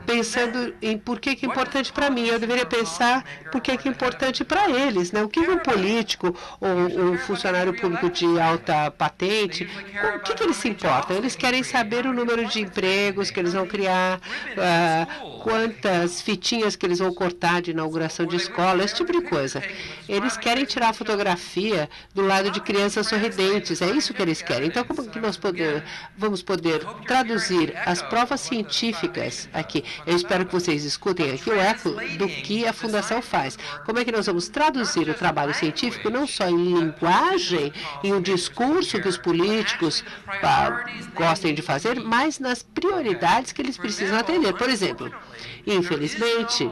pensando em por que é importante para mim. Eu deveria pensar por que é importante para eles, né? O que um político ou um funcionário público de alta patente, o que eles se importam? Eles querem saber o número de empregos que eles vão criar, quantas fitinhas que eles vão cortar de inauguração de escola, esse tipo de coisa. Eles querem tirar a fotografia do lado de crianças sorridentes, é isso que eles querem. Então, como que nós vamos poder traduzir as provas científicas aqui? Eu espero que vocês escutem aqui o eco do que a Fundação faz. Como é que nós vamos traduzir o trabalho científico não só em linguagem, em um discurso que os políticos gostem de fazer, mas nas prioridades que eles precisam atender. Por exemplo, infelizmente,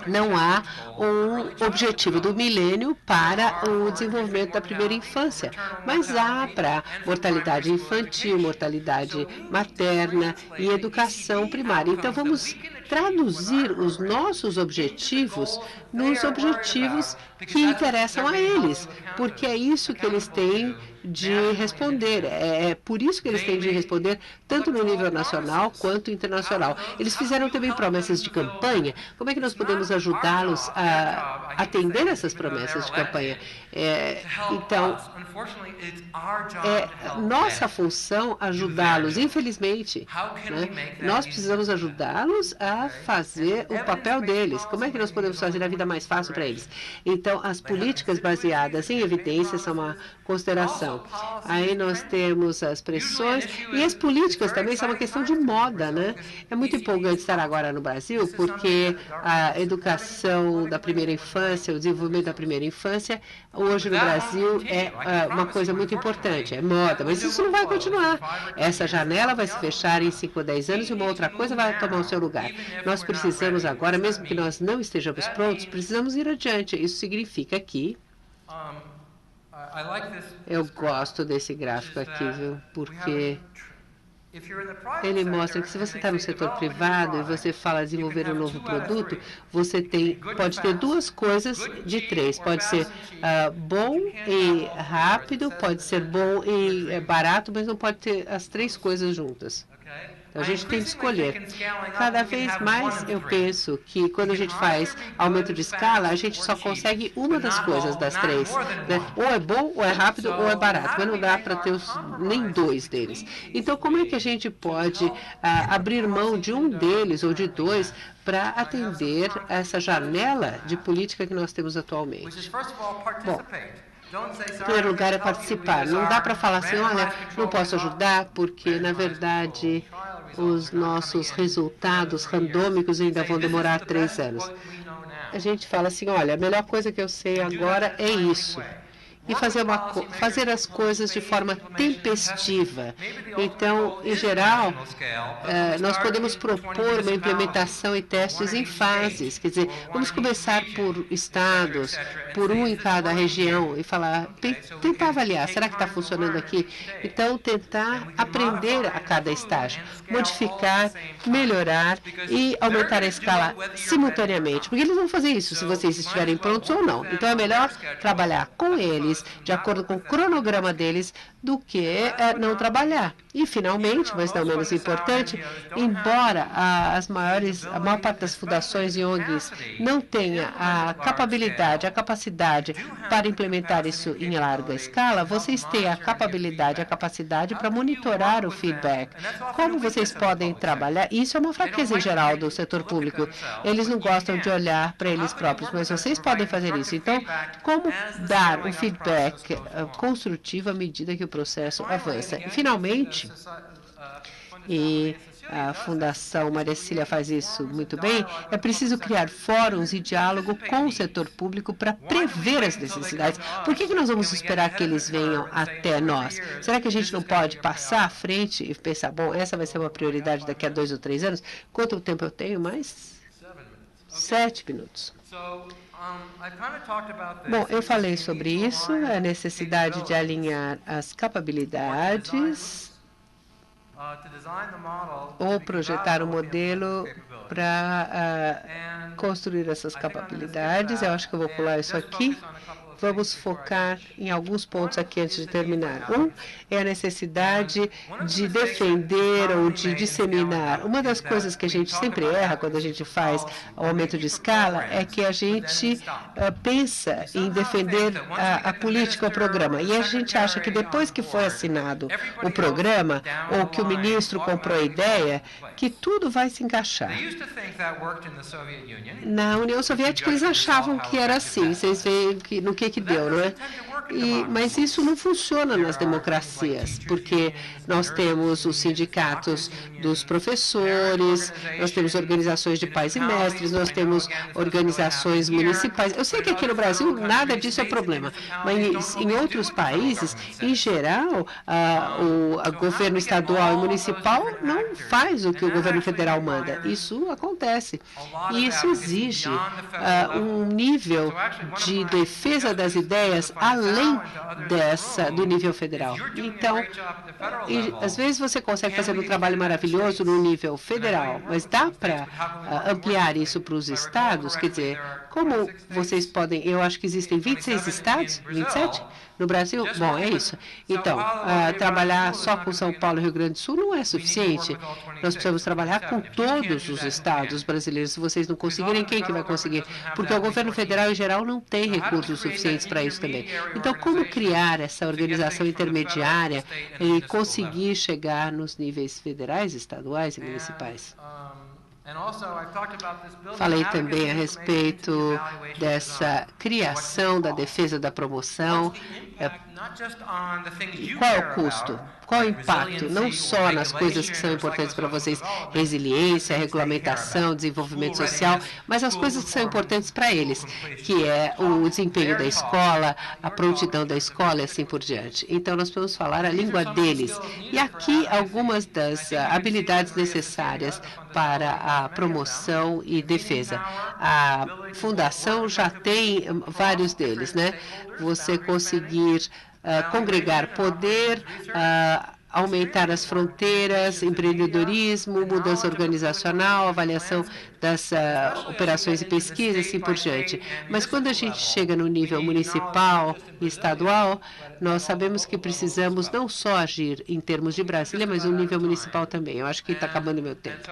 não há um objetivo do milênio para o desenvolvimento da primeira infância, mas há para mortalidade infantil, mortalidade materna e educação primária. Então, vamos traduzir os nossos objetivos nos objetivos que interessam a eles, porque é isso que eles têm de responder. É por isso que eles têm de responder tanto no nível nacional quanto internacional. Eles fizeram também promessas de campanha. Como é que nós podemos ajudá-los a atender essas promessas de campanha? Então, é nossa função ajudá-los, infelizmente. Né? Nós precisamos ajudá-los a fazer o papel deles. Como é que nós podemos fazer a vida mais fácil para eles? Então, as políticas baseadas em evidências são uma consideração. Aí nós temos as pressões e as políticas também são uma questão de moda, né? É muito empolgante estar agora no Brasil, porque a educação da primeira infância, o desenvolvimento da primeira infância, hoje no Brasil é uma coisa muito importante, é moda, mas isso não vai continuar. Essa janela vai se fechar em 5 ou 10 anos e uma outra coisa vai tomar o seu lugar. Nós precisamos agora, mesmo que nós não estejamos prontos, precisamos ir adiante. Isso significa que eu gosto desse gráfico aqui, viu? Porque ele mostra que se você está no setor privado e você fala desenvolver um novo produto, você pode ter duas coisas de três. Pode ser bom e rápido, pode ser bom e barato, mas não pode ter as três coisas juntas. A gente tem que escolher. Cada vez mais eu penso que quando a gente faz aumento de escala, a gente só consegue uma das coisas das três. Né? Ou é bom, ou é rápido, ou é barato. Mas não dá para ter nem dois deles. Então, como é que a gente pode abrir mão de um deles ou de dois para atender essa janela de política que nós temos atualmente? Bom, em primeiro lugar é participar. Não dá para falar assim, olha, não posso ajudar, porque, na verdade, os nossos resultados randômicos ainda vão demorar 3 anos. A gente fala assim, olha, a melhor coisa que eu sei agora é isso. E fazer as coisas de forma tempestiva. Então, em geral, nós podemos propor uma implementação e testes em fases. Quer dizer, vamos começar por estados, por um em cada região, e tentar avaliar, será que está funcionando aqui? Então, tentar aprender a cada estágio, modificar, melhorar e aumentar a escala simultaneamente. Porque eles vão fazer isso se vocês estiverem prontos ou não. Então, é melhor trabalhar com eles, de acordo com o cronograma deles, do que não trabalhar. E, finalmente, mas não menos importante, embora a maior parte das fundações e ONGs não tenha a capacidade para implementar isso em larga escala, vocês têm a capacidade para monitorar o feedback. Como vocês podem trabalhar? Isso é uma fraqueza em geral do setor público. Eles não gostam de olhar para eles próprios, mas vocês podem fazer isso. Então, como dar um feedback construtivo à medida que o processo avança? E, finalmente, e a Fundação Maria Cecília faz isso muito bem, é preciso criar fóruns e diálogo com o setor público para prever as necessidades. Por que nós vamos esperar que eles venham até nós? Será que a gente não pode passar à frente e pensar, bom, essa vai ser uma prioridade daqui a 2 ou 3 anos? Quanto tempo eu tenho? Mais 7 minutos. Bom, eu falei sobre isso, a necessidade de alinhar as capacidades ou projetar um modelo para construir essas capacidades. Eu acho que eu vou pular isso aqui. Vamos focar em alguns pontos aqui antes de terminar. Um é a necessidade de defender ou de disseminar. Uma das coisas que a gente sempre erra quando a gente faz o aumento de escala é que a gente pensa em defender a política ou o programa. E a gente acha que depois que foi assinado o programa, ou que o ministro comprou a ideia, que tudo vai se encaixar. Na União Soviética, eles achavam que era assim. Vocês veem no que deu, não é? Mas isso não funciona nas democracias, porque nós temos os sindicatos dos professores, nós temos organizações de pais e mestres, nós temos organizações municipais. Eu sei que aqui no Brasil nada disso é problema, mas em outros países, em geral, o governo estadual e municipal não faz o que o governo federal manda. Isso acontece. E isso exige um nível de defesa das ideias além do nível federal. Então, às vezes você consegue fazer um trabalho maravilhoso no nível federal, mas dá para ampliar isso para os estados? Quer dizer, como vocês podem... Eu acho que existem 26 estados, 27? No Brasil? Bom, é isso. Então, trabalhar só com São Paulo e Rio Grande do Sul não é suficiente. Nós precisamos trabalhar com todos os estados brasileiros. Se vocês não conseguirem, quem que vai conseguir? Porque o governo federal, em geral, não tem recursos suficientes para isso também. Então, como criar essa organização intermediária e conseguir chegar nos níveis federais, estaduais e municipais? Falei também a respeito dessa criação da defesa da promoção. Qual é o custo? Qual é o impacto? Não só nas coisas que são importantes para vocês, resiliência, regulamentação, desenvolvimento social, mas as coisas que são importantes para eles, que é o desempenho da escola, a prontidão da escola e assim por diante. Então, nós podemos falar a língua deles. E aqui, algumas das habilidades necessárias para a promoção e defesa. A fundação já tem vários deles, né? Você conseguir congregar poder, aumentar as fronteiras, empreendedorismo, mudança organizacional, avaliação das operações e pesquisa, assim por diante. Mas quando a gente chega no nível municipal e estadual, nós sabemos que precisamos não só agir em termos de Brasília, mas no nível municipal também. Eu acho que está acabando o meu tempo.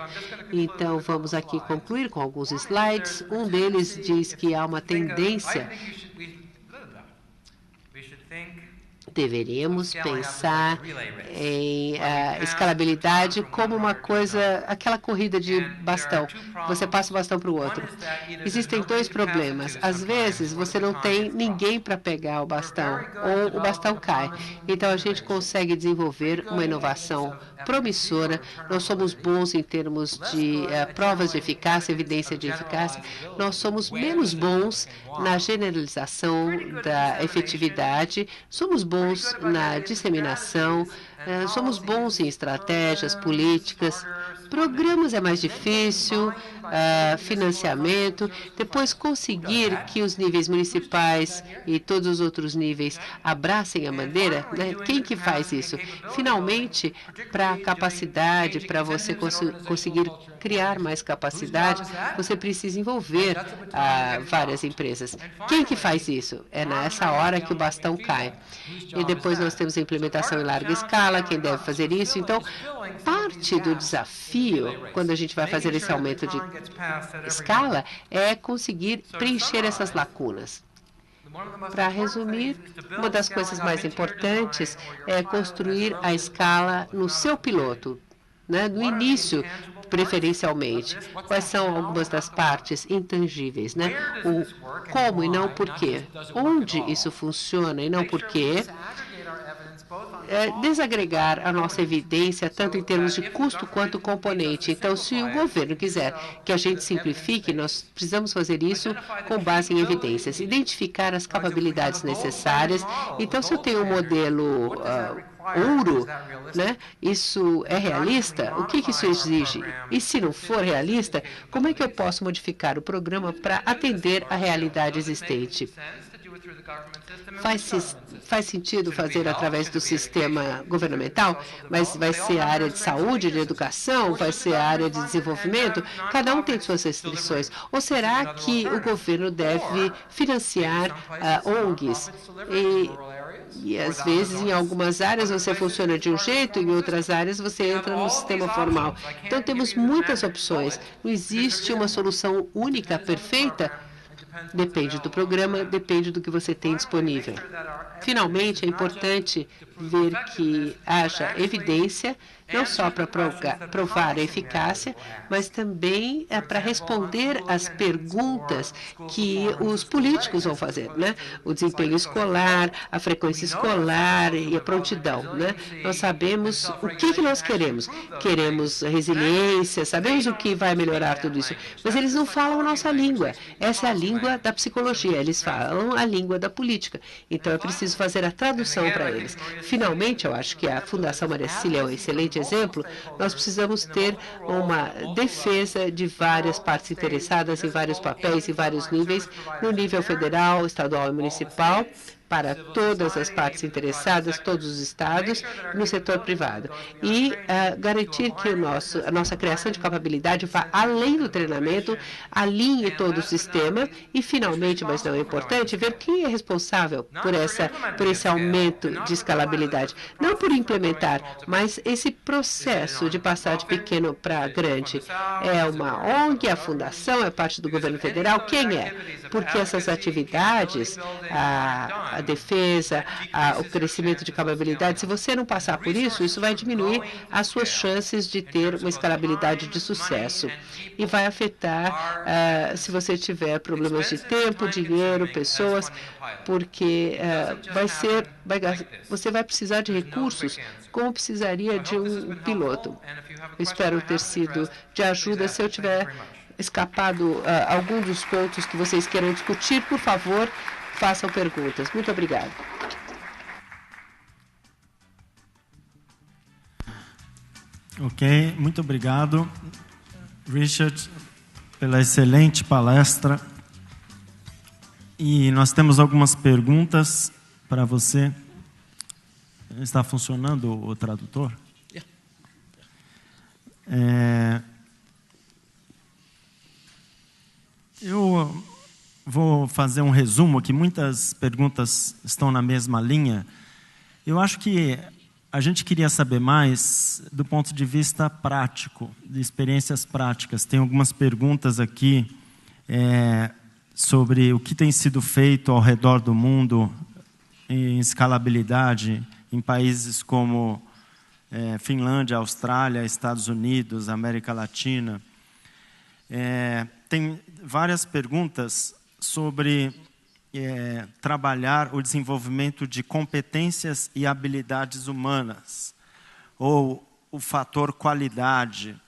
Então, vamos aqui concluir com alguns slides. Um deles diz que há uma tendência. Deveríamos pensar em escalabilidade como uma coisa, aquela corrida de bastão. Você passa o bastão para o outro. Existem dois problemas. Às vezes, você não tem ninguém para pegar o bastão, ou o bastão cai. Então, a gente consegue desenvolver uma inovação promissora. Nós somos bons em termos de provas de eficácia, evidência de eficácia. Nós somos menos bons na generalização da efetividade. Somos bons na disseminação, somos bons em estratégias políticas Programas é mais difícil, financiamento, depois conseguir que os níveis municipais e todos os outros níveis abracem a bandeira, né? Quem que faz isso? Finalmente, para a capacidade, para você conseguir criar mais capacidade, você precisa envolver várias empresas. Quem que faz isso? É nessa hora que o bastão cai. E depois nós temos a implementação em larga escala, quem deve fazer isso. Então, parte do desafio, quando a gente vai fazer esse aumento de escala, é conseguir preencher essas lacunas. Para resumir, uma das coisas mais importantes é construir a escala no seu piloto, né, no início, preferencialmente. Quais são algumas das partes intangíveis, né? O como e não por quê. Onde isso funciona e não por quê. Desagregar a nossa evidência, tanto em termos de custo quanto componente. Então, se o governo quiser que a gente simplifique, nós precisamos fazer isso com base em evidências. Identificar as capacidades necessárias. Então, se eu tenho um modelo ouro, né? Isso é realista? O que isso exige? E se não for realista, como é que eu posso modificar o programa para atender a realidade existente? Faz sentido fazer através do sistema governamental, mas vai ser a área de saúde, de educação, vai ser a área de desenvolvimento? Cada um tem suas restrições. Ou será que o governo deve financiar ONGs? E, às vezes, em algumas áreas você funciona de um jeito, em outras áreas você entra no sistema formal. Então, temos muitas opções. Não existe uma solução única, perfeita. Depende do programa, depende do que você tem disponível. Finalmente, é importante ver que haja evidência, não só para provar a eficácia, mas também para responder às perguntas que os políticos vão fazer, né? O desempenho escolar, a frequência escolar e a prontidão, né? Nós sabemos o que nós queremos. Queremos resiliência, sabemos o que vai melhorar tudo isso, mas eles não falam a nossa língua. Essa é a língua da psicologia, eles falam a língua da política. Então, é preciso fazer a tradução para eles. Finalmente, eu acho que a Fundação Maria Cília é um excelente exemplo. Nós precisamos ter uma defesa de várias partes interessadas em vários papéis, em vários níveis, no nível federal, estadual e municipal, para todas as partes interessadas, todos os estados, no setor privado. E garantir que a nossa criação de capacidade vá além do treinamento, alinhe todo o sistema e, finalmente, mas não é importante, ver quem é responsável por esse aumento de escalabilidade. Não por implementar, mas esse processo de passar de pequeno para grande. É uma ONG, a fundação, é parte do governo federal? Quem é? Porque essas atividades, a defesa, o crescimento de capacidade, se você não passar por isso, isso vai diminuir as suas chances de ter uma escalabilidade de sucesso. E vai afetar se você tiver problemas de tempo, dinheiro, pessoas, porque você vai precisar de recursos como precisaria de um piloto. Eu espero ter sido de ajuda. Se eu tiver escapado algum dos pontos que vocês queiram discutir, por favor, façam perguntas. Muito obrigado. Ok, muito obrigado, Richard, pela excelente palestra. E nós temos algumas perguntas para você. Está funcionando o tradutor? Eu vou fazer um resumo aqui. Muitas perguntas estão na mesma linha. Eu acho que a gente queria saber mais do ponto de vista prático, de experiências práticas. Tem algumas perguntas aqui sobre o que tem sido feito ao redor do mundo em escalabilidade em países como Finlândia, Austrália, Estados Unidos, América Latina. Tem várias perguntas sobre trabalhar o desenvolvimento de competências e habilidades humanas, ou o fator qualidade,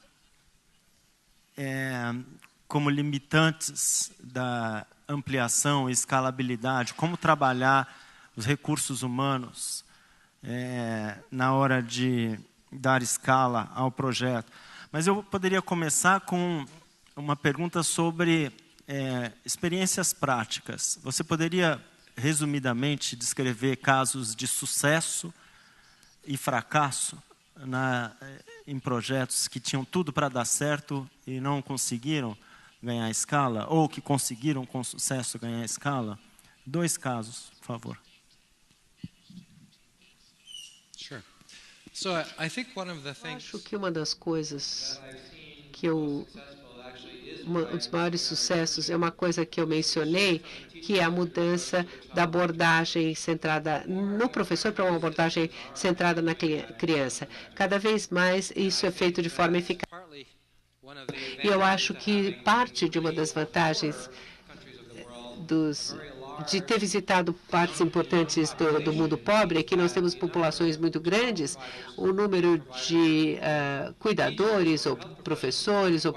como limitantes da ampliação e escalabilidade, como trabalhar os recursos humanos na hora de dar escala ao projeto. Mas eu poderia começar com uma pergunta sobre experiências práticas. Você poderia, resumidamente, descrever casos de sucesso e fracasso em projetos que tinham tudo para dar certo e não conseguiram ganhar escala, ou que conseguiram com sucesso ganhar escala? 2 casos, por favor. Sure. So I think one of the things Acho que uma das coisas que um dos maiores sucessos é uma coisa que eu mencionei, que é a mudança da abordagem centrada no professor para uma abordagem centrada na criança. Cada vez mais isso é feito de forma eficaz. partly one of the E eu acho que parte de uma das vantagens de ter visitado partes importantes do mundo pobre é que nós temos populações muito grandes, o número de cuidadores ou professores ou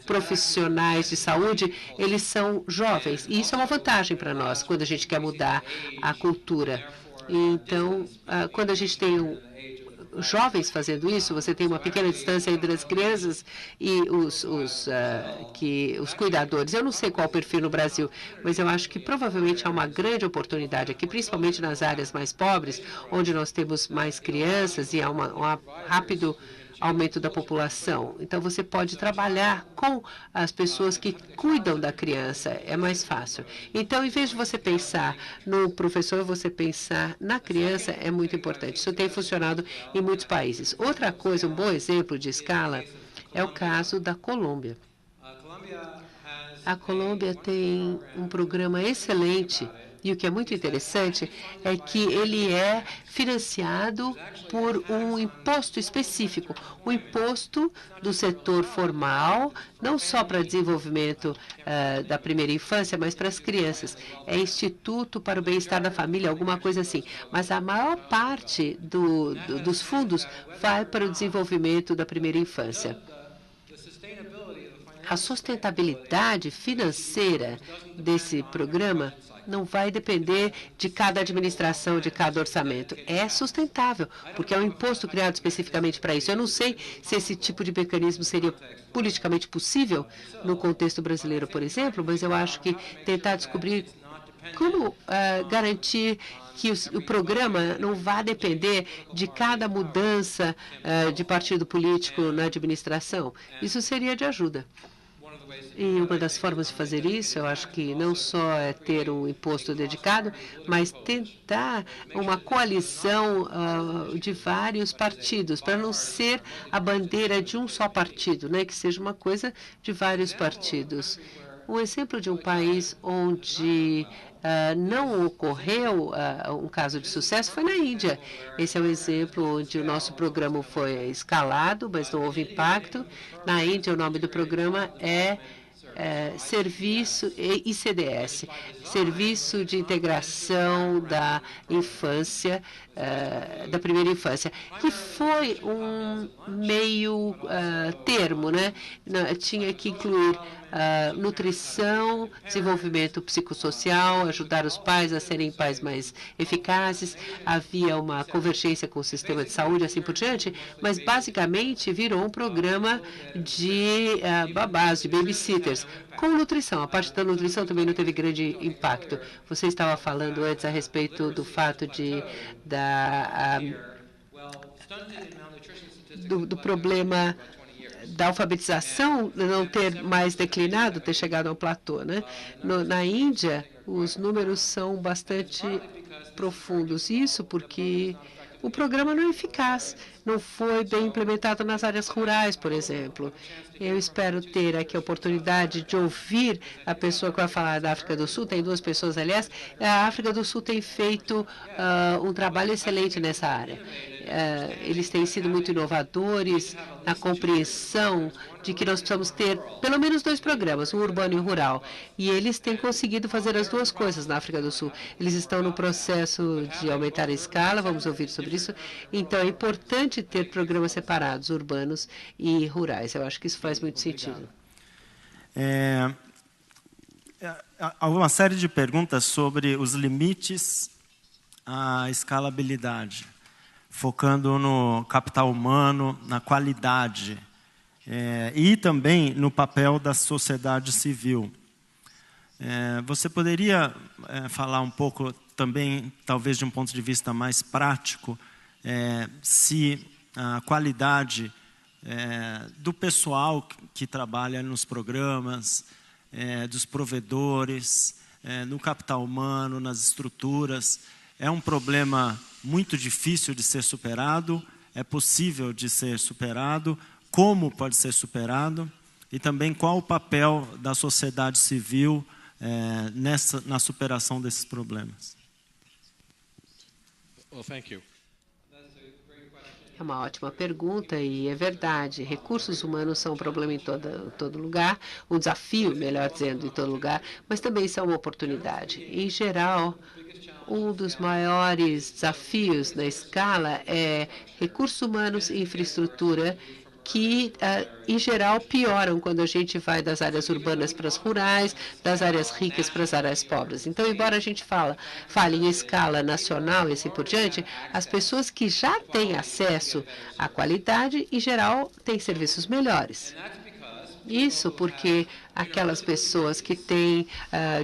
profissionais de saúde, eles são jovens. E isso é uma vantagem para nós quando a gente quer mudar a cultura. Então, quando a gente tem jovens fazendo isso, você tem uma pequena distância entre as crianças e os cuidadores. Eu não sei qual o perfil no Brasil, mas eu acho que provavelmente há uma grande oportunidade aqui, principalmente nas áreas mais pobres, onde nós temos mais crianças e há um rápido aumento da população. Então, você pode trabalhar com as pessoas que cuidam da criança, é mais fácil. Então, em vez de você pensar no professor, você pensar na criança é muito importante. Isso tem funcionado em muitos países. Outra coisa, um bom exemplo de escala, é o caso da Colômbia. A Colômbia tem um programa excelente. E o que é muito interessante é que ele é financiado por um imposto específico, um imposto do setor formal, não só para desenvolvimento da primeira infância, mas para as crianças. É Instituto para o Bem-Estar da Família, alguma coisa assim. Mas a maior parte dos fundos vai para o desenvolvimento da primeira infância. A sustentabilidade financeira desse programa não vai depender de cada administração, de cada orçamento. É sustentável, porque é um imposto criado especificamente para isso. Eu não sei se esse tipo de mecanismo seria politicamente possível no contexto brasileiro, por exemplo, mas eu acho que tentar descobrir como garantir que o programa não vá depender de cada mudança de partido político na administração. Isso seria de ajuda. E uma das formas de fazer isso, eu acho que não só é ter um imposto dedicado, mas tentar uma coalizão de vários partidos, para não ser a bandeira de um só partido, né, que seja uma coisa de vários partidos. Um exemplo de um país onde não ocorreu um caso de sucesso foi na Índia. Esse é um exemplo onde o nosso programa foi escalado, mas não houve impacto. Na Índia, o nome do programa é Serviço ICDS, Serviço de Integração da Infância, da Primeira Infância, que foi um meio termo, né? Tinha que incluir nutrição, desenvolvimento psicossocial, ajudar os pais a serem pais mais eficazes, havia uma convergência com o sistema de saúde, assim por diante, mas basicamente virou um programa de babás, de babysitters, com nutrição. A parte da nutrição também não teve grande impacto. Você estava falando antes a respeito do fato do problema da alfabetização não ter mais declinado, ter chegado ao platô, né? Na Índia, os números são bastante profundos. Isso porque o programa não é eficaz, não foi bem implementado nas áreas rurais, por exemplo. Eu espero ter aqui a oportunidade de ouvir a pessoa que vai falar da África do Sul, tem 2 pessoas, aliás. A África do Sul tem feito um trabalho excelente nessa área. Eles têm sido muito inovadores na compreensão de que nós precisamos ter pelo menos 2 programas, um urbano e um rural. E eles têm conseguido fazer as 2 coisas na África do Sul. Eles estão no processo de aumentar a escala, vamos ouvir sobre isso. Então, é importante ter programas separados, urbanos e rurais. Eu acho que isso faz muito sentido. Há uma série de perguntas sobre os limites à escalabilidade, focando no capital humano, na qualidade e também no papel da sociedade civil. Você poderia falar um pouco também, talvez de um ponto de vista mais prático, se a qualidade do pessoal que trabalha nos programas, dos provedores, no capital humano, nas estruturas, é um problema muito difícil de ser superado, é possível de ser superado, como pode ser superado, e também qual o papel da sociedade civil na superação desses problemas. Well, thank you. É uma ótima pergunta e é verdade. Recursos humanos são um problema em todo lugar, um desafio, melhor dizendo, em todo lugar, mas também são uma oportunidade. Em geral, um dos maiores desafios na escala é recursos humanos e infraestrutura que, em geral, pioram quando a gente vai das áreas urbanas para as rurais, das áreas ricas para as áreas pobres. Então, embora a gente fale em escala nacional e assim por diante, as pessoas que já têm acesso à qualidade, em geral, têm serviços melhores. Isso porque aquelas pessoas que têm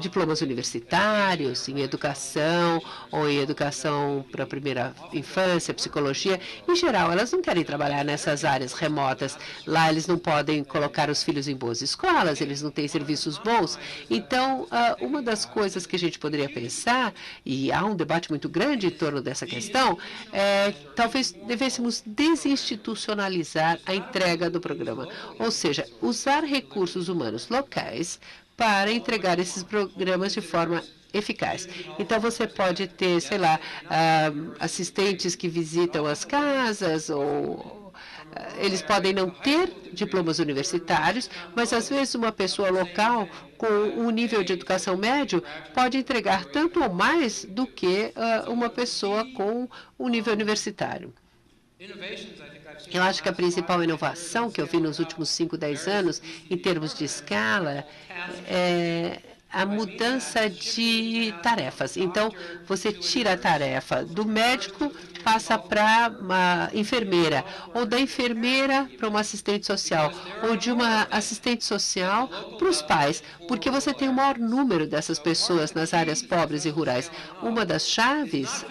diplomas universitários em educação ou em educação para a primeira infância, psicologia, em geral, elas não querem trabalhar nessas áreas remotas. Lá eles não podem colocar os filhos em boas escolas, eles não têm serviços bons. Então, uma das coisas que a gente poderia pensar, e há um debate muito grande em torno dessa questão, talvez devêssemos desinstitucionalizar a entrega do programa. Ou seja, usar recursos humanos locais para entregar esses programas de forma eficaz. Então, você pode ter, sei lá, assistentes que visitam as casas, ou eles podem não ter diplomas universitários, mas, às vezes, uma pessoa local com um nível de educação médio pode entregar tanto ou mais do que uma pessoa com um nível universitário. Eu acho que a principal inovação que eu vi nos últimos 5, 10 anos, em termos de escala, é a mudança de tarefas. Então, você tira a tarefa do médico, passa para uma enfermeira, ou da enfermeira para uma assistente social, ou de uma assistente social para os pais, porque você tem o maior número dessas pessoas nas áreas pobres e rurais. Uma das chaves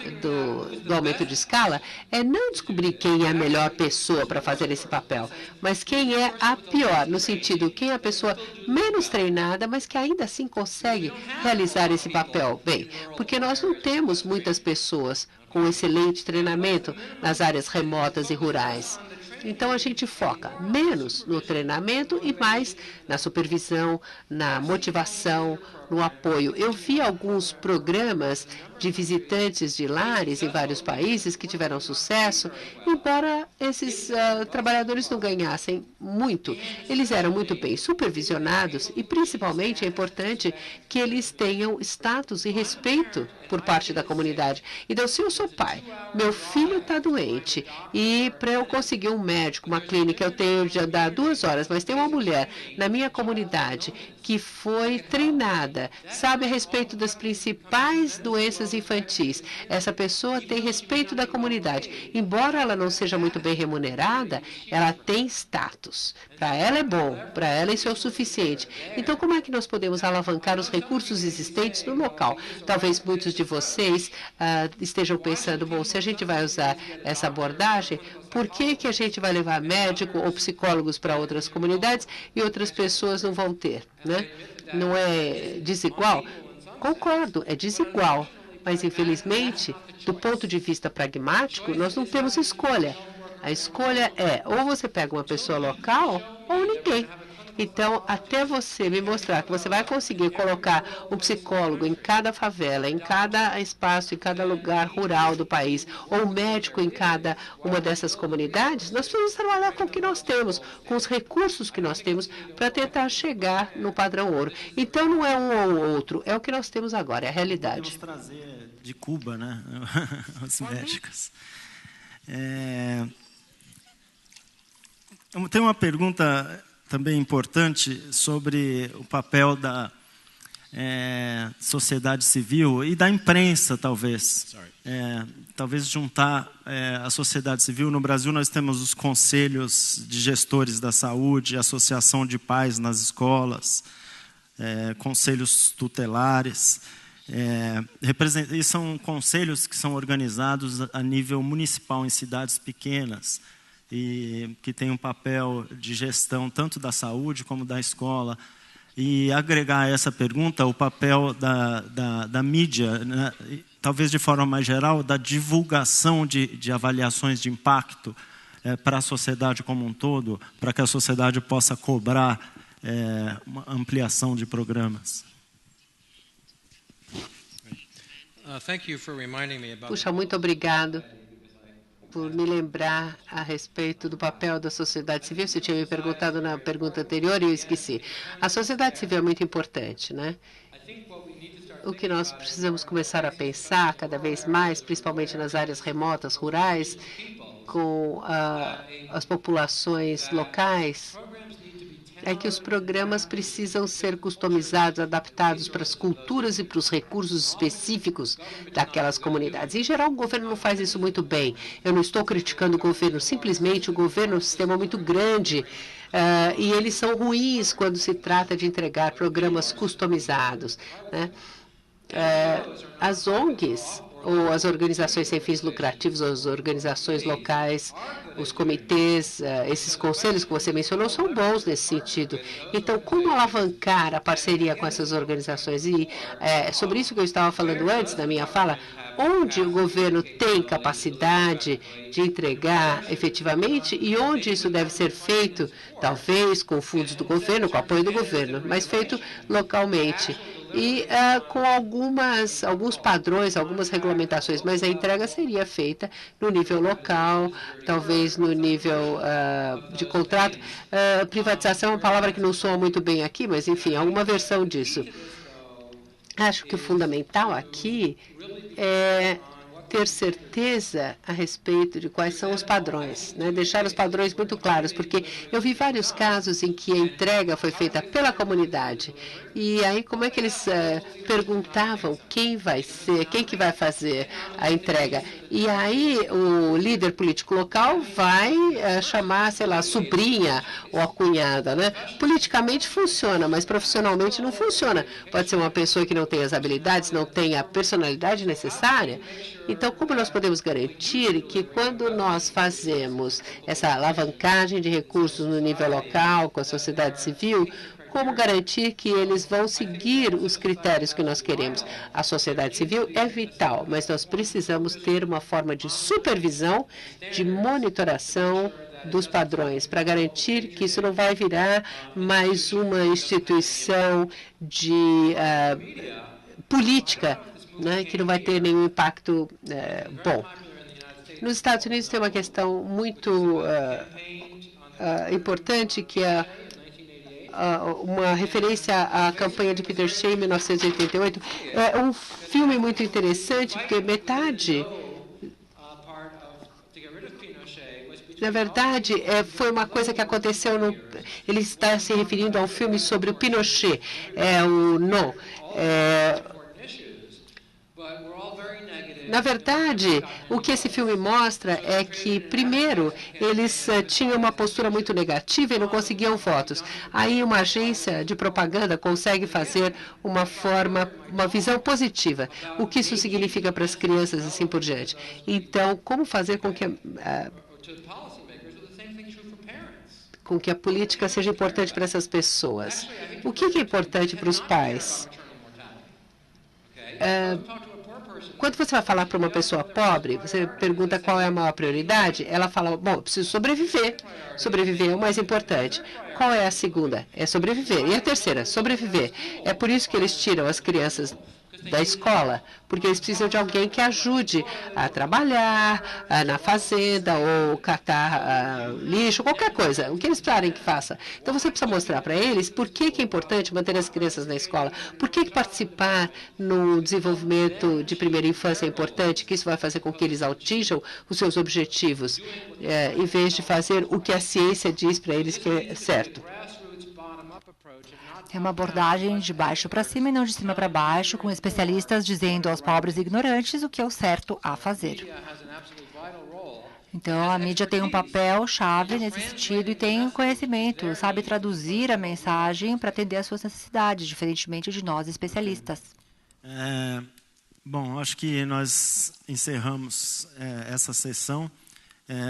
do aumento de escala é não descobrir quem é a melhor pessoa para fazer esse papel, mas quem é a pior, no sentido, quem é a pessoa menos treinada, mas que ainda assim consegue realizar esse papel bem. Porque nós não temos muitas pessoas com excelente treinamento nas áreas remotas e rurais. Então, a gente foca menos no treinamento e mais na supervisão, na motivação, no apoio. Eu vi alguns programas de visitantes de lares em vários países que tiveram sucesso, embora esses trabalhadores não ganhassem muito. Eles eram muito bem supervisionados e, principalmente, é importante que eles tenham status e respeito por parte da comunidade. Então, se eu sou pai, meu filho está doente e para eu conseguir um médico, uma clínica, eu tenho de andar 2 horas, mas tem uma mulher na minha comunidade que foi treinada, sabe a respeito das principais doenças infantis. Essa pessoa tem respeito da comunidade. Embora ela não seja muito bem remunerada, ela tem status. Para ela é bom, para ela isso é o suficiente. Então, como é que nós podemos alavancar os recursos existentes no local? Talvez muitos de vocês estejam pensando, bom, se a gente vai usar essa abordagem, por que a gente vai levar médico ou psicólogos para outras comunidades e outras pessoas não vão ter, né? Não é desigual? Concordo, é desigual. Mas, infelizmente, do ponto de vista pragmático, nós não temos escolha. A escolha é ou você pega uma pessoa local ou ninguém. Então, até você me mostrar que você vai conseguir colocar um psicólogo em cada favela, em cada espaço, em cada lugar rural do país, ou um médico em cada uma dessas comunidades, nós precisamos trabalhar com o que nós temos, com os recursos que nós temos, para tentar chegar no padrão ouro. Então, não é um ou outro, é o que nós temos agora, é a realidade. Vamos trazer de Cuba, né, os médicos. Tem uma pergunta também importante sobre o papel sociedade civil e da imprensa, talvez. Talvez juntar a sociedade civil. No Brasil, nós temos os conselhos de gestores da saúde, associação de pais nas escolas, conselhos tutelares. E são conselhos que são organizados a nível municipal em cidades pequenas e que têm um papel de gestão tanto da saúde como da escola. E agregar a essa pergunta o papel da mídia, né, talvez de forma mais geral, da divulgação de avaliações de impacto para a sociedade como um todo, para que a sociedade possa cobrar uma ampliação de programas. Puxa, muito obrigado por me lembrar a respeito do papel da sociedade civil. Você tinha me perguntado na pergunta anterior e eu esqueci. A sociedade civil é muito importante, né? O que nós precisamos começar a pensar cada vez mais, principalmente nas áreas remotas, rurais, com as populações locais, é que os programas precisam ser customizados, adaptados para as culturas e para os recursos específicos daquelas comunidades. Em geral, o governo não faz isso muito bem. Eu não estou criticando o governo, simplesmente o governo é um sistema muito grande e eles são ruins quando se trata de entregar programas customizados, né? As ONGs, ou as organizações sem fins lucrativos, as organizações locais, os comitês, esses conselhos que você mencionou, são bons nesse sentido. Então, como alavancar a parceria com essas organizações? E sobre isso que eu estava falando antes, na minha fala, onde o governo tem capacidade de entregar efetivamente e onde isso deve ser feito, talvez com fundos do governo, com apoio do governo, mas feito localmente. E com alguns padrões, algumas regulamentações, mas a entrega seria feita no nível local, talvez no nível de contrato. Privatização é uma palavra que não soa muito bem aqui, mas, enfim, alguma versão disso. Acho que o fundamental aqui é ter certeza a respeito de quais são os padrões, né? Deixar os padrões muito claros, porque eu vi vários casos em que a entrega foi feita pela comunidade. E aí, como é que eles perguntavam quem vai ser, quem que vai fazer a entrega? E aí, o líder político local vai chamar, sei lá, a sobrinha ou a cunhada, né? Politicamente funciona, mas profissionalmente não funciona. Pode ser uma pessoa que não tem as habilidades, não tem a personalidade necessária. Então, como nós podemos garantir que quando nós fazemos essa alavancagem de recursos no nível local, com a sociedade civil, como garantir que eles vão seguir os critérios que nós queremos? A sociedade civil é vital, mas nós precisamos ter uma forma de supervisão, de monitoração dos padrões, para garantir que isso não vai virar mais uma instituição de política, né, que não vai ter nenhum impacto bom. Nos Estados Unidos tem uma questão muito importante, que é uma referência à campanha de Peter Shea, em 1988. É um filme muito interessante, porque metade, na verdade, foi uma coisa que aconteceu ele está se referindo ao filme sobre o Pinochet, o No. Na verdade, o que esse filme mostra é que, primeiro, eles tinham uma postura muito negativa e não conseguiam votos. Aí uma agência de propaganda consegue fazer uma visão positiva. O que isso significa para as crianças e assim por diante. Então, como fazer com que a política seja importante para essas pessoas? O que é importante para os pais? Quando você vai falar para uma pessoa pobre, você pergunta qual é a maior prioridade, ela fala, bom, eu preciso sobreviver. Sobreviver é o mais importante. Qual é a segunda? É sobreviver. E a terceira? Sobreviver. É por isso que eles tiram as crianças da escola, porque eles precisam de alguém que ajude a trabalhar na fazenda ou catar lixo, qualquer coisa, o que eles precisarem que faça. Então, você precisa mostrar para eles por que é importante manter as crianças na escola, por que participar no desenvolvimento de primeira infância é importante, que isso vai fazer com que eles atinjam os seus objetivos, em vez de fazer o que a ciência diz para eles que é certo. É uma abordagem de baixo para cima e não de cima para baixo, com especialistas dizendo aos pobres e ignorantes o que é o certo a fazer. Então, a mídia tem um papel chave nesse sentido e tem conhecimento, sabe traduzir a mensagem para atender às suas necessidades, diferentemente de nós especialistas. Bom, acho que nós encerramos essa sessão.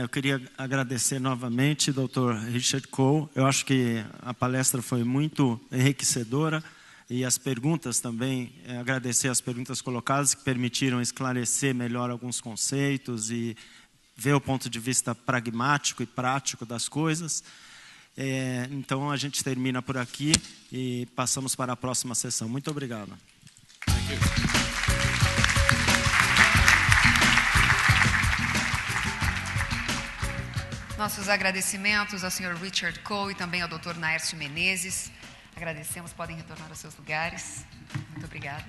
Eu queria agradecer novamente, Dr. Richard Cole. Eu acho que a palestra foi muito enriquecedora e as perguntas também, agradecer as perguntas colocadas que permitiram esclarecer melhor alguns conceitos e ver o ponto de vista pragmático e prático das coisas. Então, a gente termina por aqui e passamos para a próxima sessão. Muito obrigado. Thank you. Nossos agradecimentos ao Sr. Richard Cole e também ao Dr. Naércio Menezes. Agradecemos, podem retornar aos seus lugares. Muito obrigada.